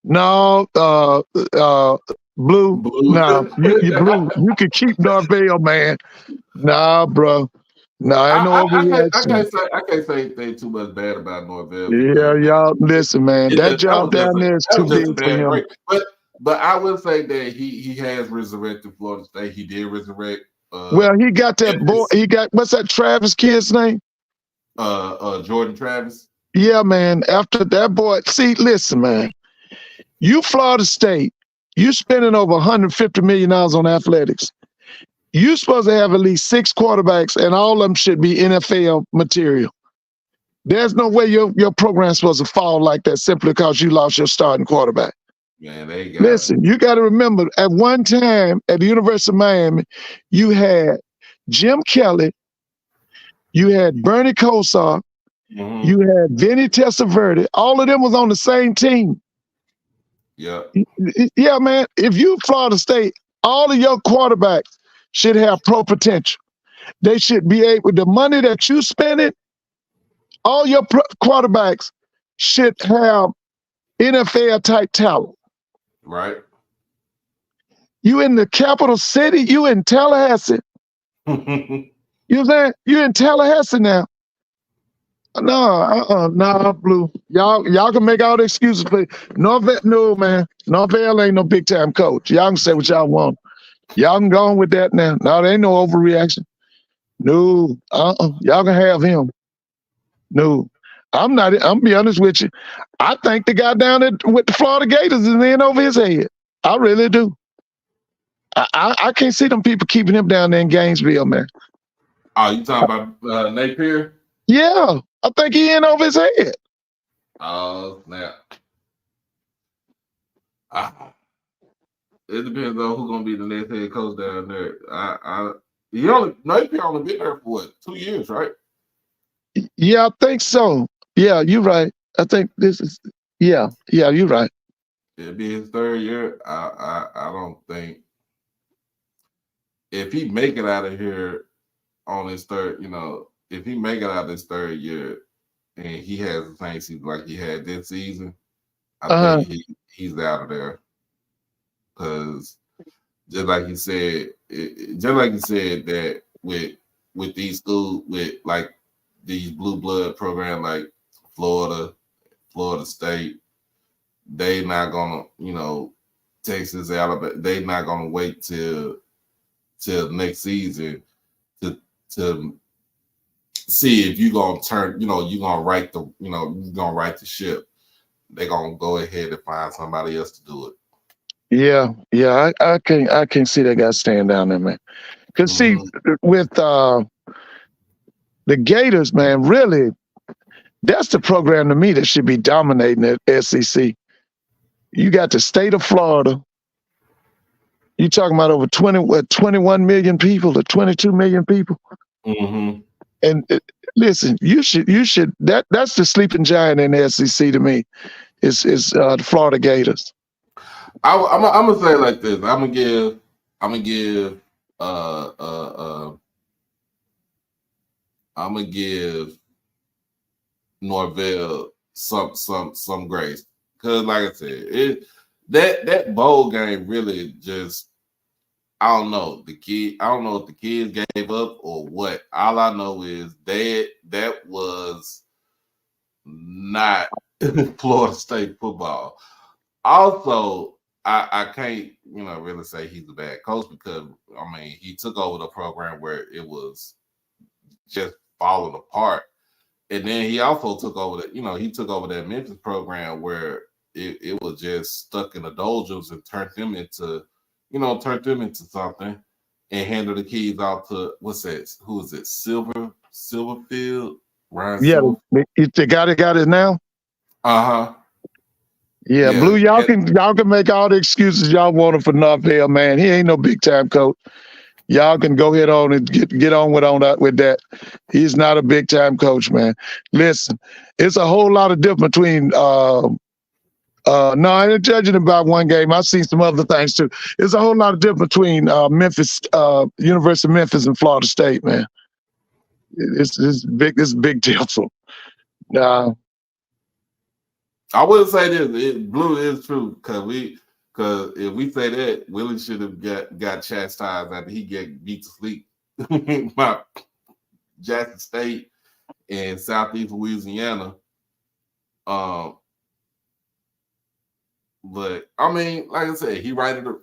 Speaker 3: No, Blue. No, you Blue. You can keep Norvell, man. Nah, bro. No, I know
Speaker 1: I can't say anything too much bad about Norvell.
Speaker 3: Yeah, y'all listen, man. That job down there is too big for him.
Speaker 1: But I will say that he has resurrected Florida State. He did resurrect.
Speaker 3: Well, he got that boy. He got what's that Travis kid's name?
Speaker 1: Jordan Travis.
Speaker 3: Yeah, man. After that boy, see, listen, man. You Florida State, you spending over $150 million on athletics. You supposed to have at least 6 quarterbacks, and all of them should be NFL material. There's no way your program's supposed to fall like that simply because you lost your starting quarterback.
Speaker 1: Man,
Speaker 3: you got to remember, at one time at the University of Miami, you had Jim Kelly, you had Bernie Kosar, you had Vinny Testaverde. All of them was on the same team.
Speaker 1: Yeah.
Speaker 3: Yeah, man. If you Florida State, all of your quarterbacks should have pro potential. They should be able, the money that you spending, all your quarterbacks should have NFL type talent.
Speaker 1: Right.
Speaker 3: You in the capital city, you in Tallahassee. You know what I'm saying? You in Tallahassee now. No, Blue. Y'all can make all the excuses for Norvell. No, man. Norvell ain't no big time coach. Y'all can say what y'all want. Y'all can go on with that now. No, there ain't no overreaction. No, y'all can have him. No, I'm not. I'm be honest with you. I think the guy down there with the Florida Gators is in over his head. I really do. I can't see them people keeping him down there in Gainesville, man.
Speaker 1: Oh, you talking about Napier?
Speaker 3: Yeah, I think he in over his head.
Speaker 1: Oh, snap. It depends on who's gonna be the next head coach down there. Napier only been there for what, 2 years, right?
Speaker 3: Yeah, I think so. Yeah, you're right. I think this is. Yeah, you're right.
Speaker 1: It'll be his 3rd year. I don't think if he make it out of here on his third, if he make it out this 3rd year and he has the same season like he had this season, I think he's out of there. Because just like you said, that with these schools, with like these blue blood programs like Florida State, they not gonna, Texas, Alabama, they not gonna wait till next season to see if you're gonna turn, you're gonna right the ship. They're gonna go ahead and find somebody else to do it.
Speaker 3: Yeah, I can't see that guy staying down there, man. Because see, with the Gators, man, really, that's the program to me that should be dominating at SEC. You got the state of Florida. You talking about over 21 million people or 22 million people?
Speaker 1: Mm-hmm.
Speaker 3: And listen, you should that's the sleeping giant in the SEC to me. Is the Florida Gators.
Speaker 1: I'm gonna say it like this. I'm gonna give Norvell some grace, because like I said, that bowl game really just, I don't know if the kids gave up or what. All I know is that was not Florida State football. Also, I can't really say he's a bad coach, because he took over the program where it was just falling apart, and then he also took over that Memphis program where it was just stuck in the doldrums, and turned them into something, and handed the keys out to, what's that? Who is it? Silverfield? Ryan Silverfield?
Speaker 3: The guy that got it now. Yeah, Blue, y'all can make all the excuses y'all want for Norvell, man. He ain't no big time coach. Y'all can go ahead on and get on with that. He's not a big time coach, man. Listen, it's a whole lot of difference between. No, I ain't judging about one game. I've seen some other things too. It's a whole lot of difference between Memphis, University of Memphis, and Florida State, man. It's big. It's a big difference.
Speaker 1: I would say this: Blue is true, because if we say that, Willie should have got chastised after he get beat to sleep by Jackson State and Southeast Louisiana. But like I said, he righted it.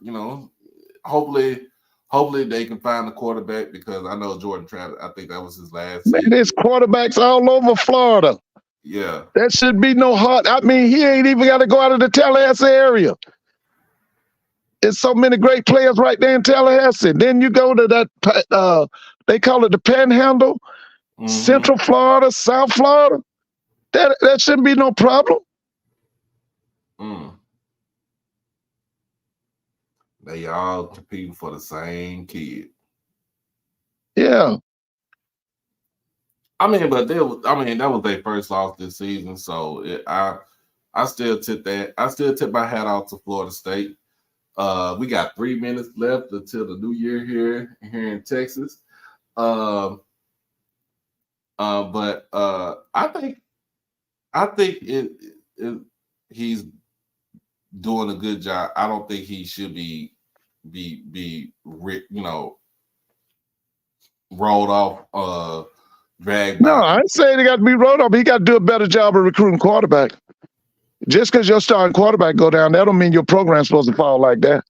Speaker 1: Hopefully they can find a quarterback, because I know Jordan Travis, I think that was his last season.
Speaker 3: Man, there's quarterbacks all over Florida.
Speaker 1: Yeah.
Speaker 3: That should be no hard. He ain't even got to go out of the Tallahassee area. There's so many great players right there in Tallahassee. Then you go to that, they call it the Panhandle, Central Florida, South Florida. That shouldn't be no problem.
Speaker 1: They all competing for the same kid.
Speaker 3: Yeah.
Speaker 1: But that was their first loss this season, so I still tip my hat off to Florida State. We got 3 minutes left until the new year here in Texas. But I think he's doing a good job. I don't think he should be rolled off.
Speaker 3: No, I ain't saying he got to be rolled off. He got to do a better job of recruiting quarterback. Just because your starting quarterback go down, that don't mean your program's supposed to fall like that.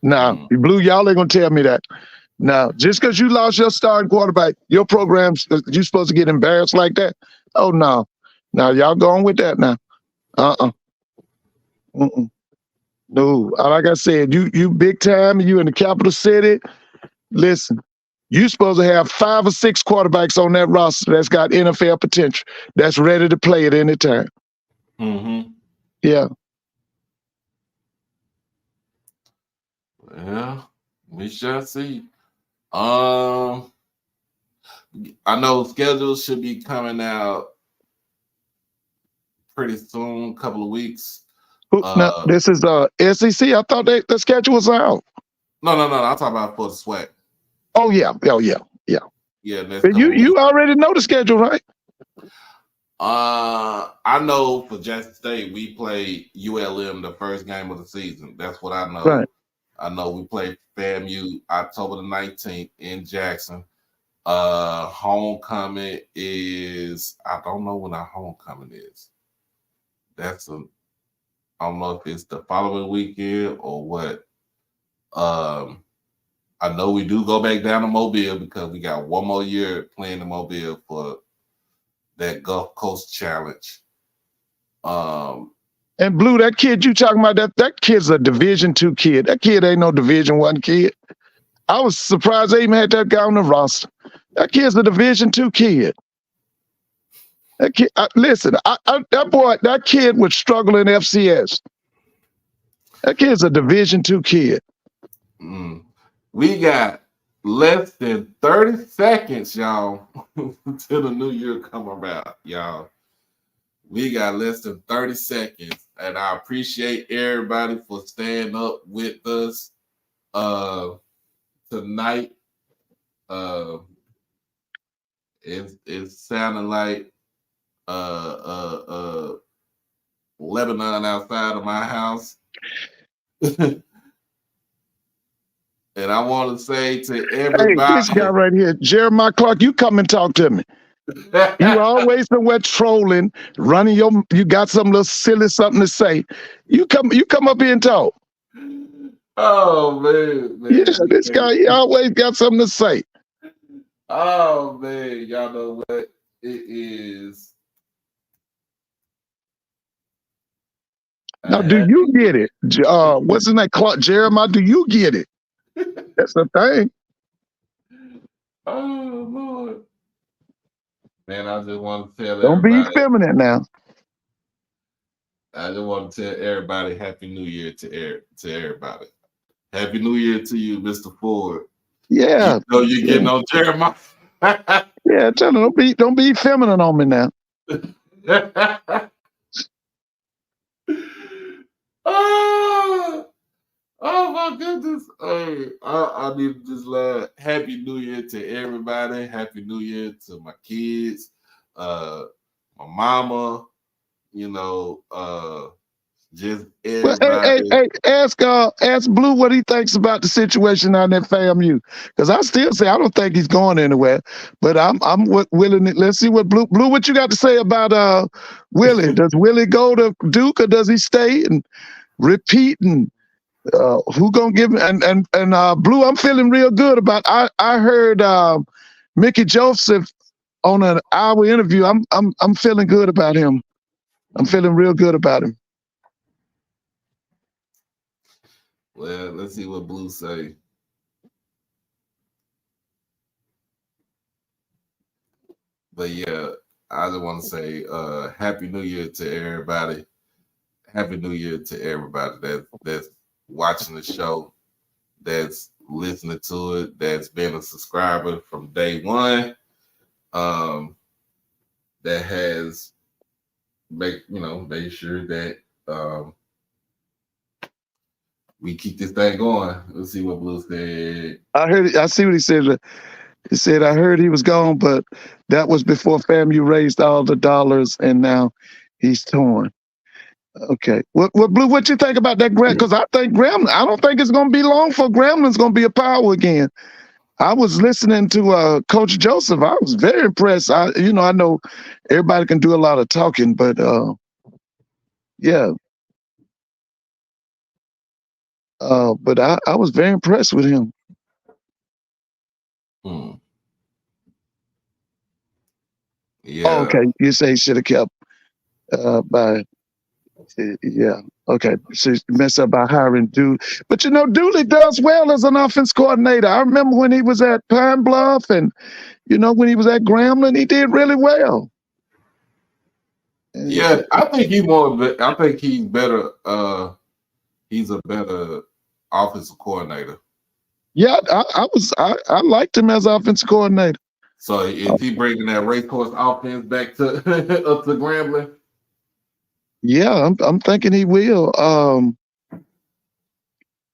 Speaker 3: Now, Blue, y'all ain't gonna tell me that. Now, just because you lost your starting quarterback, your program's you supposed to get embarrassed like that? Oh no. Now y'all going with that now. Mm-mm. No. Like I said, you big time, you in the capital city. Listen, you supposed to have 5 or 6 quarterbacks on that roster that's got NFL potential, that's ready to play at any time. Yeah.
Speaker 1: Well, we shall see. I know schedules should be coming out pretty soon, a couple of weeks.
Speaker 3: Now, this is SEC. I thought the schedule was out.
Speaker 1: No. I'm talking about for the SWAC.
Speaker 3: Oh yeah.
Speaker 1: Yeah.
Speaker 3: But you already know the schedule, right?
Speaker 1: I know for Jackson State we play ULM the first game of the season. That's what I know.
Speaker 3: Right.
Speaker 1: I know we play FAMU October the 19th in Jackson. Homecoming is, I don't know when our homecoming is. I don't know if it's the following weekend or what. I know we do go back down to Mobile because we got one more year playing in Mobile for that Gulf Coast Challenge.
Speaker 3: And Blue, that kid you talking about, that kid's a Division II kid. That kid ain't no Division I kid. I was surprised they even had that guy on the roster. That kid's a Division II kid. That kid, listen, that kid would struggle in FCS. That kid's a Division II kid.
Speaker 1: We got less than 30 seconds, y'all, till the new year come about, y'all. We got less than 30 seconds, and I appreciate everybody for staying up with us tonight. It's sounding like Lebanon outside of my house. And I want to say to everybody,
Speaker 3: hey, this guy right here, Jeremiah Clark, you come and talk to me. You always somewhere trolling, running you got some little silly something to say. You come up here and talk.
Speaker 1: Oh man.
Speaker 3: Yeah, this guy, he always got something to say.
Speaker 1: Oh man, y'all know what it is.
Speaker 3: Now, do you get it? What's his name? Clark Jeremiah, do you get it? That's the thing.
Speaker 1: Oh Lord. Man, I just want to tell
Speaker 3: Don't
Speaker 1: everybody.
Speaker 3: be feminine now.
Speaker 1: I just want to tell everybody Happy New Year to everybody. Happy New Year to you, Mr. Ford.
Speaker 3: Yeah.
Speaker 1: You know you're getting on Jeremiah.
Speaker 3: Yeah, tell him don't be feminine on me now.
Speaker 1: Oh my goodness. Hey, I need to just laugh. Happy New Year to everybody. Happy New Year to my kids, my mama, just everybody.
Speaker 3: Well, ask Blue what he thinks about the situation on that FAMU. Because I still say I don't think he's going anywhere. But I'm willing to, let's see what Blue, what you got to say about Willie. Does Willie go to Duke or does he stay and repeat, and who gonna give him, and Blue, I'm feeling real good about, I heard Mickey Joseph on an hour interview. I'm feeling good about him. I'm feeling real good about him.
Speaker 1: Well, let's see what Blue say. But yeah, I just want to say Happy New Year to everybody. Happy New Year to everybody that's watching the show, that's listening to it, that's been a subscriber from day one, that has made sure that we keep this thing going. Let's see what Blue said.
Speaker 3: I see what he said. He said, I heard he was gone, but that was before FAMU raised all the dollars, and now he's torn. Okay. What Blue, what you think about that Graham? Because I think I don't think it's going to be long for Gramblin's going to be a power again. I was listening to Coach Joseph. I was very impressed. I know everybody can do a lot of talking, but yeah. But I was very impressed with him.
Speaker 1: Hmm.
Speaker 3: Oh,
Speaker 1: Yeah.
Speaker 3: okay. You say he should have kept by yeah. Okay. So he messed up by hiring Dooley. But Dooley does well as an offense coordinator. I remember when he was at Pine Bluff and when he was at Grambling, he did really well.
Speaker 1: Yeah, I think he's I think he's better. He's a better offensive coordinator.
Speaker 3: Yeah, I liked him as offensive coordinator.
Speaker 1: So is he bringing that racehorse offense back to up to Grambling?
Speaker 3: Yeah, I'm thinking he will.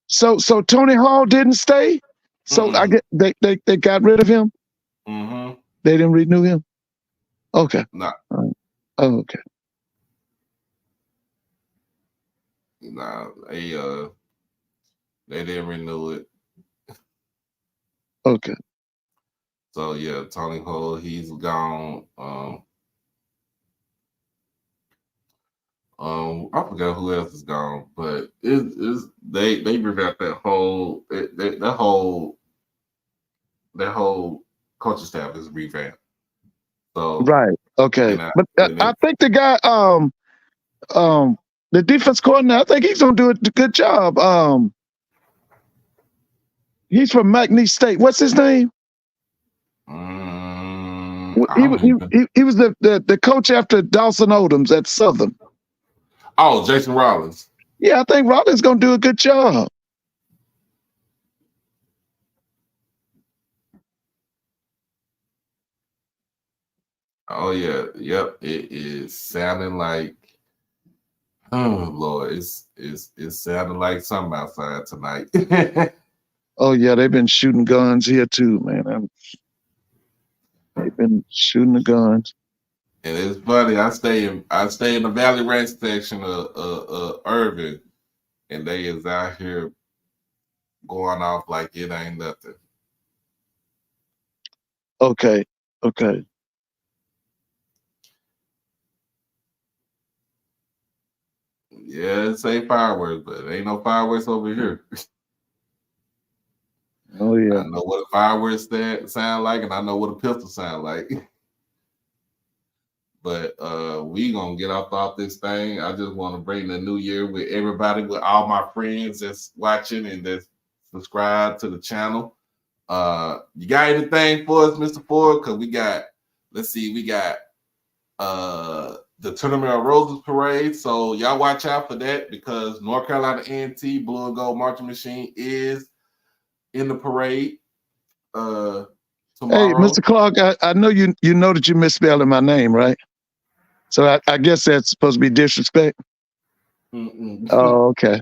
Speaker 3: So Tony Hall didn't stay. So I get they got rid of him.
Speaker 1: Mm-hmm.
Speaker 3: They didn't renew him. Okay.
Speaker 1: Nah,
Speaker 3: Oh, okay.
Speaker 1: nah, they didn't renew it.
Speaker 3: Okay.
Speaker 1: So yeah, Tony Hall, he's gone. I forgot who else is gone, but they revamped that whole coaching staff is revamped. So
Speaker 3: Right. Okay. But I think the guy the defense coordinator, I think he's gonna do a good job. He's from McNeese State. What's his name?
Speaker 1: I don't even.
Speaker 3: He was the coach after Dawson Odoms at Southern.
Speaker 1: Oh, Jason Rollins.
Speaker 3: Yeah, I think Rollins gonna do a good job.
Speaker 1: Oh yeah, yep. It is sounding like, oh Lord, it's sounding like something outside tonight.
Speaker 3: Oh yeah, they've been shooting guns here too, man. They've been shooting the guns.
Speaker 1: And it's funny. I stay in the Valley Ranch section of Irving, and they is out here going off like it ain't nothing.
Speaker 3: Okay. Okay.
Speaker 1: Yeah, it say fireworks, but it ain't no fireworks over here.
Speaker 3: Oh yeah.
Speaker 1: I know what a fireworks sound like, and I know what a pistol sound like. But we gonna get off this thing. I just want to bring the new year with everybody, with all my friends that's watching and that's subscribed to the channel. You got anything for us, Mr. Ford? Because we got the Tournament of Roses parade. So y'all watch out for that, because North Carolina A&T Blue and Gold Marching Machine is in the parade tomorrow.
Speaker 3: Hey, Mr. Clark, I know you know that you misspelling my name, right? So I guess that's supposed to be disrespect. Oh, okay.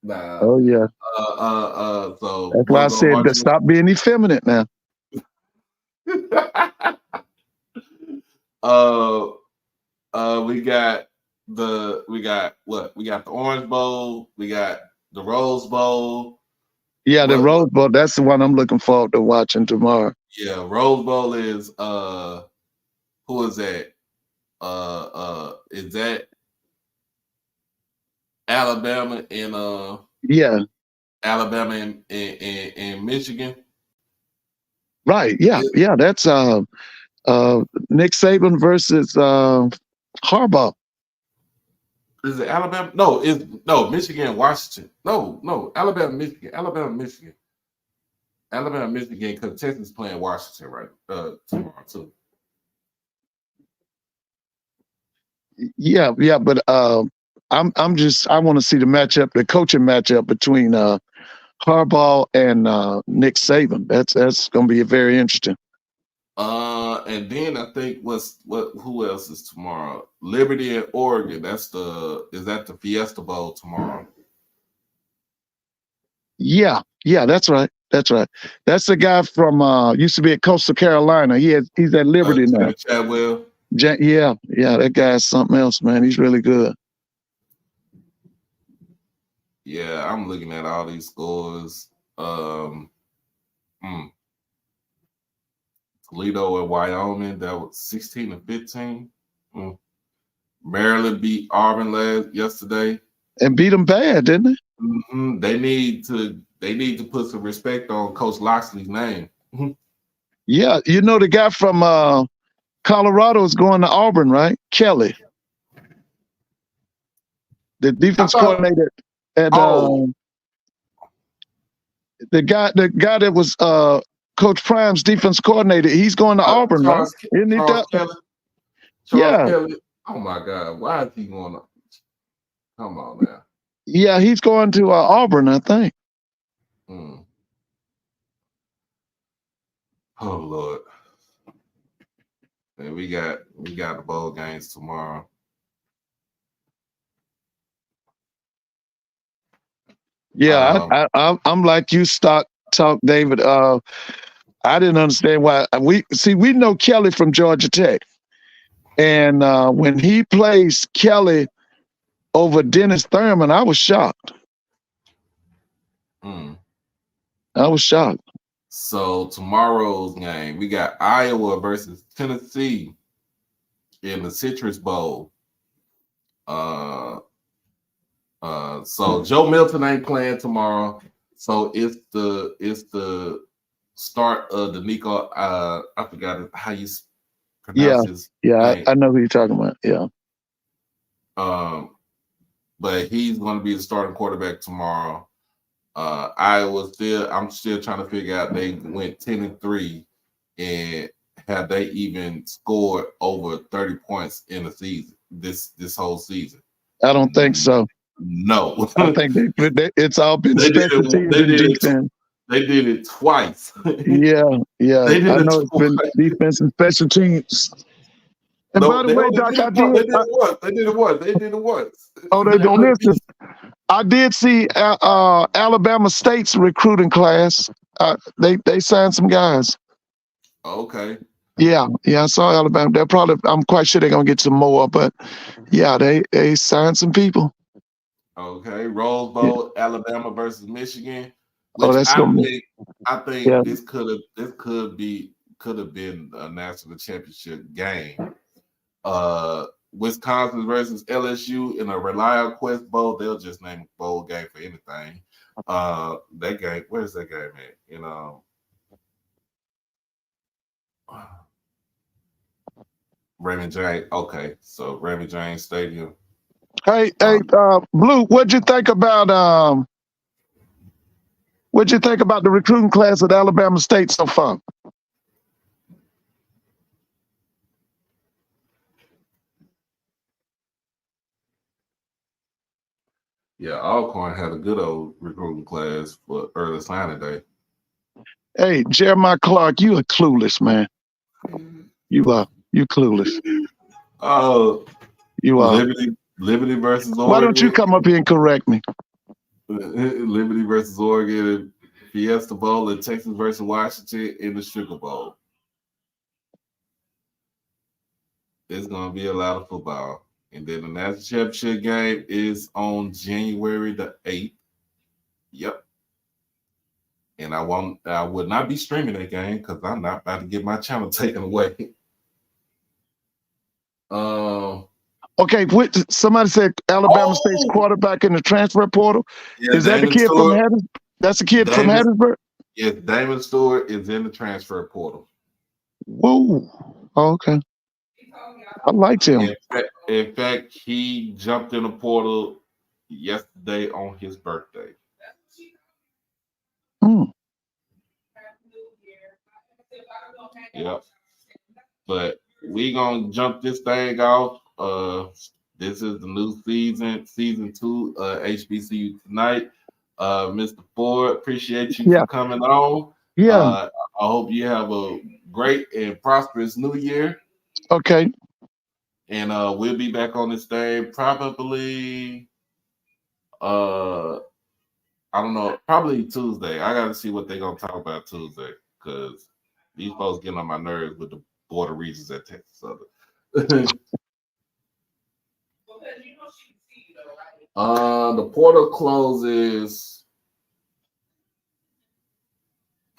Speaker 1: Nah.
Speaker 3: Oh yeah.
Speaker 1: So
Speaker 3: that's why I said that stop being effeminate now.
Speaker 1: We got the Orange Bowl, we got the Rose Bowl.
Speaker 3: Yeah, the Rose Bowl, that's the one I'm looking forward to watching tomorrow.
Speaker 1: Yeah, Rose Bowl is who is that? Is that Alabama and
Speaker 3: yeah.
Speaker 1: Alabama and Michigan?
Speaker 3: Right. Yeah. Yeah. That's Nick Saban versus Harbaugh.
Speaker 1: Is it Alabama? No, Michigan and Washington. No, Alabama, Michigan. Alabama, Michigan, because Texas playing Washington right tomorrow too.
Speaker 3: Yeah, but I want to see the coaching matchup between Harbaugh and Nick Saban. That's going to be very interesting.
Speaker 1: And then I think who else is tomorrow? Liberty and Oregon. Is that the Fiesta Bowl tomorrow?
Speaker 3: Yeah, that's right. That's the guy from used to be at Coastal Carolina. He's at Liberty now.
Speaker 1: Chadwell.
Speaker 3: Yeah, that guy's something else, man. He's really good.
Speaker 1: Yeah, I'm looking at all these scores. Toledo and Wyoming, that was 16-15. Maryland beat Auburn yesterday.
Speaker 3: And beat them bad, didn't they?
Speaker 1: They need to put some respect on Coach Loxley's name.
Speaker 3: Yeah, the guy from Colorado is going to Auburn, right? Kelly, the
Speaker 1: I
Speaker 3: defense
Speaker 1: thought.
Speaker 3: coordinator at
Speaker 1: Oh,
Speaker 3: the guy that was Coach Prime's defense coordinator. He's going to Auburn, right? Isn't he?
Speaker 1: Charles Kelly. Charles
Speaker 3: Yeah,
Speaker 1: Kelly. Oh my God, why is he going to? Come on now.
Speaker 3: yeah, he's going to Auburn, I think.
Speaker 1: Mm. Oh Lord. And we got the bowl games tomorrow.
Speaker 3: Yeah, I'm like you, talk, David. I didn't understand why we know Kelly from Georgia Tech, and when he plays Kelly over Dennis Thurman, I was shocked.
Speaker 1: Mm.
Speaker 3: I was shocked.
Speaker 1: So tomorrow's game, we got Iowa versus Tennessee in the Citrus Bowl. So Joe Milton ain't playing tomorrow. So it's the start of the Nico. I forgot how you pronounce his name.
Speaker 3: I know who you're talking about. Yeah.
Speaker 1: But he's going to be the starting quarterback tomorrow. Iowa I'm still trying to figure out. They went 10-3, and have they even scored over 30 points in the season? This whole season?
Speaker 3: I don't think so.
Speaker 1: No,
Speaker 3: I think it's all been special teams and defense.
Speaker 1: They did it twice.
Speaker 3: Yeah.
Speaker 1: They did
Speaker 3: I
Speaker 1: it
Speaker 3: know it's been defense and special teams. And by the way, Doc,
Speaker 1: they did it once.
Speaker 3: Oh, they don't listen. I did see Alabama State's recruiting class. They signed some guys.
Speaker 1: Okay.
Speaker 3: Yeah, I saw Alabama. I'm quite sure they're gonna get some more, but yeah, they signed some people.
Speaker 1: Okay, Rose Bowl, yeah. Alabama versus Michigan.
Speaker 3: Which that's
Speaker 1: I think yeah. this could have been a national championship game. Wisconsin versus LSU in a Reliable Quest Bowl. They'll just name a bowl game for anything. That game, where's that game at? Raymond James. Okay, so Raymond James Stadium.
Speaker 3: Hey, Blue, what'd you think about the recruiting class at Alabama State so far?
Speaker 1: Yeah, Alcorn had a good old recruiting class for early signing day.
Speaker 3: Hey, Jeremiah Clark, you are clueless, man. You are. You clueless.
Speaker 1: Oh,
Speaker 3: you are.
Speaker 1: Liberty versus Oregon.
Speaker 3: Why don't you come up here and correct me?
Speaker 1: Liberty versus Oregon, Fiesta Bowl, and Texas versus Washington in the Sugar Bowl. It's going to be a lot of football. And then the national championship game is on January the 8th. Yep. And I would not be streaming that game because I'm not about to get my channel taken away.
Speaker 3: Okay, somebody said Alabama State's quarterback in the transfer portal.
Speaker 1: Yeah,
Speaker 3: is that
Speaker 1: Damon
Speaker 3: the kid
Speaker 1: Stewart,
Speaker 3: from Hattiesburg? That's the kid from Hattiesburg?
Speaker 1: Yes, Damon Stewart is in the transfer portal.
Speaker 3: Whoa. Oh, okay. I liked him.
Speaker 1: In fact, he jumped in the portal yesterday on his birthday. Yep. But we gonna jump this thing off. This is the new season 2, HBCU tonight. Mr. Ford, appreciate you for coming on.
Speaker 3: Yeah.
Speaker 1: I hope you have a great and prosperous new year.
Speaker 3: Okay.
Speaker 1: And we'll be back on this thing probably I don't know, probably Tuesday. I gotta see what they're gonna talk about Tuesday because these folks getting on my nerves with the border regions at Texas Southern. The portal closes.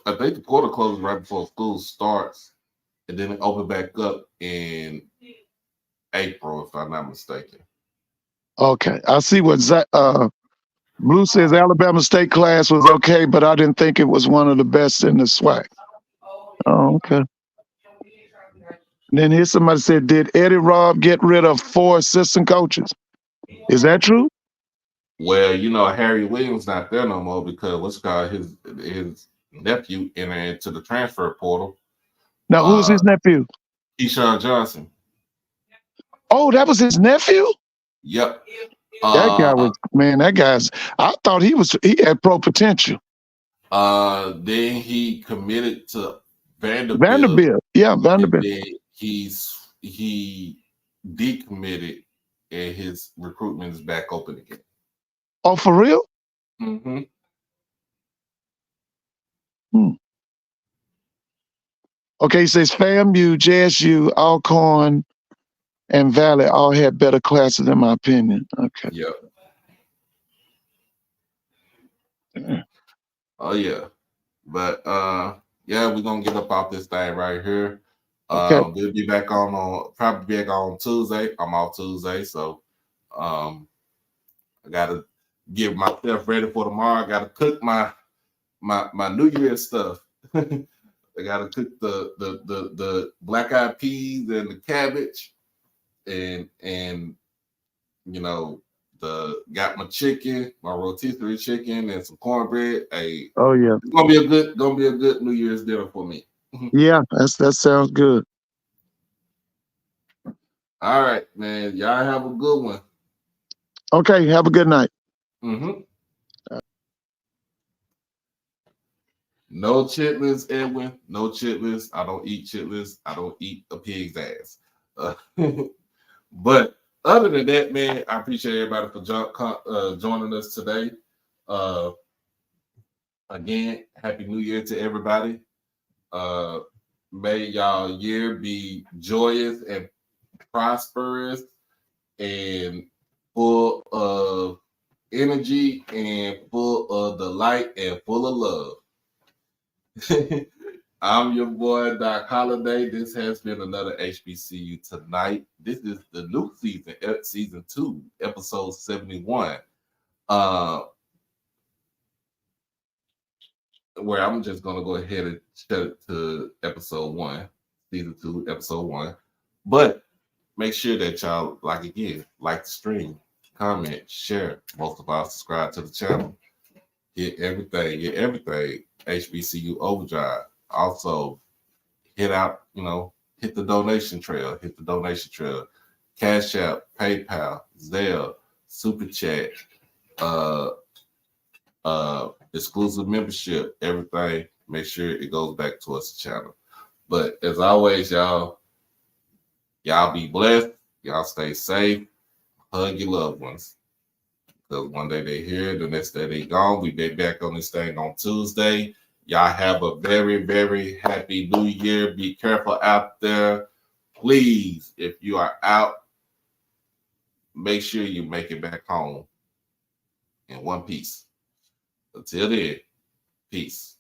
Speaker 1: I think the portal closes right before school starts, and then it open back up in April, if I'm not mistaken.
Speaker 3: Okay, I see what Blue says Alabama State class was okay, but I didn't think it was one of the best in the SWAC. Oh, okay. And then here's somebody said, did Eddie Robb get rid of 4 assistant coaches? Is that true?
Speaker 1: Well, Harry Williams not there no more because what's called his nephew entered into the transfer portal.
Speaker 3: Now, who's his nephew?
Speaker 1: Keyshawn Johnson.
Speaker 3: Oh, that was his nephew?
Speaker 1: Yep.
Speaker 3: That guy was, man, I thought he had pro potential.
Speaker 1: Then he committed to
Speaker 3: Vanderbilt. Yeah, Vanderbilt.
Speaker 1: And then he decommitted and his recruitment is back open again.
Speaker 3: Oh, for real?
Speaker 1: Mm-hmm.
Speaker 3: Okay, he says FAMU, JSU, Alcorn, and Valley all had better classes, in my opinion. Okay.
Speaker 1: Yep. Oh yeah. But yeah, we're gonna get up off this thing right here.
Speaker 3: Okay.
Speaker 1: We'll be back probably back on Tuesday. I'm off Tuesday, so I gotta get myself ready for tomorrow. I gotta cook my New Year's stuff. I gotta cook the black-eyed peas and the cabbage, and got my chicken, my rotisserie chicken, and some cornbread. Hey,
Speaker 3: oh yeah,
Speaker 1: it's gonna be a good New Year's dinner for me.
Speaker 3: Yeah, that sounds good.
Speaker 1: All right, man. Y'all have a good one.
Speaker 3: Okay, have a good night.
Speaker 1: Mm-hmm. No chitlins, Edwin. No chitlins. I don't eat chitlins. I don't eat a pig's ass. But other than that, man, I appreciate everybody for joining us today. Again, Happy New Year to everybody. May y'all year be joyous and prosperous and full of energy and full of delight and full of love. I'm your boy, Doc Holiday. This has been another HBCU Tonight. This is the new season, season 2, episode 71. Where I'm just going to go ahead and shut it to episode 1, season 2, episode 1. But make sure that y'all, like the stream, comment, share. Most of all, subscribe to the channel. Get everything. HBCU Overdrive. Also, hit the donation trail. Cash App, PayPal, Zelle, Super Chat, exclusive membership, everything. Make sure it goes back towards the channel. But as always, y'all be blessed. Y'all stay safe. Hug your loved ones. Because one day they're here, the next day they're gone. We be back on this thing on Tuesday. Y'all have a very, very happy New Year. Be careful out there. Please, if you are out, make sure you make it back home in one piece. Until then, peace.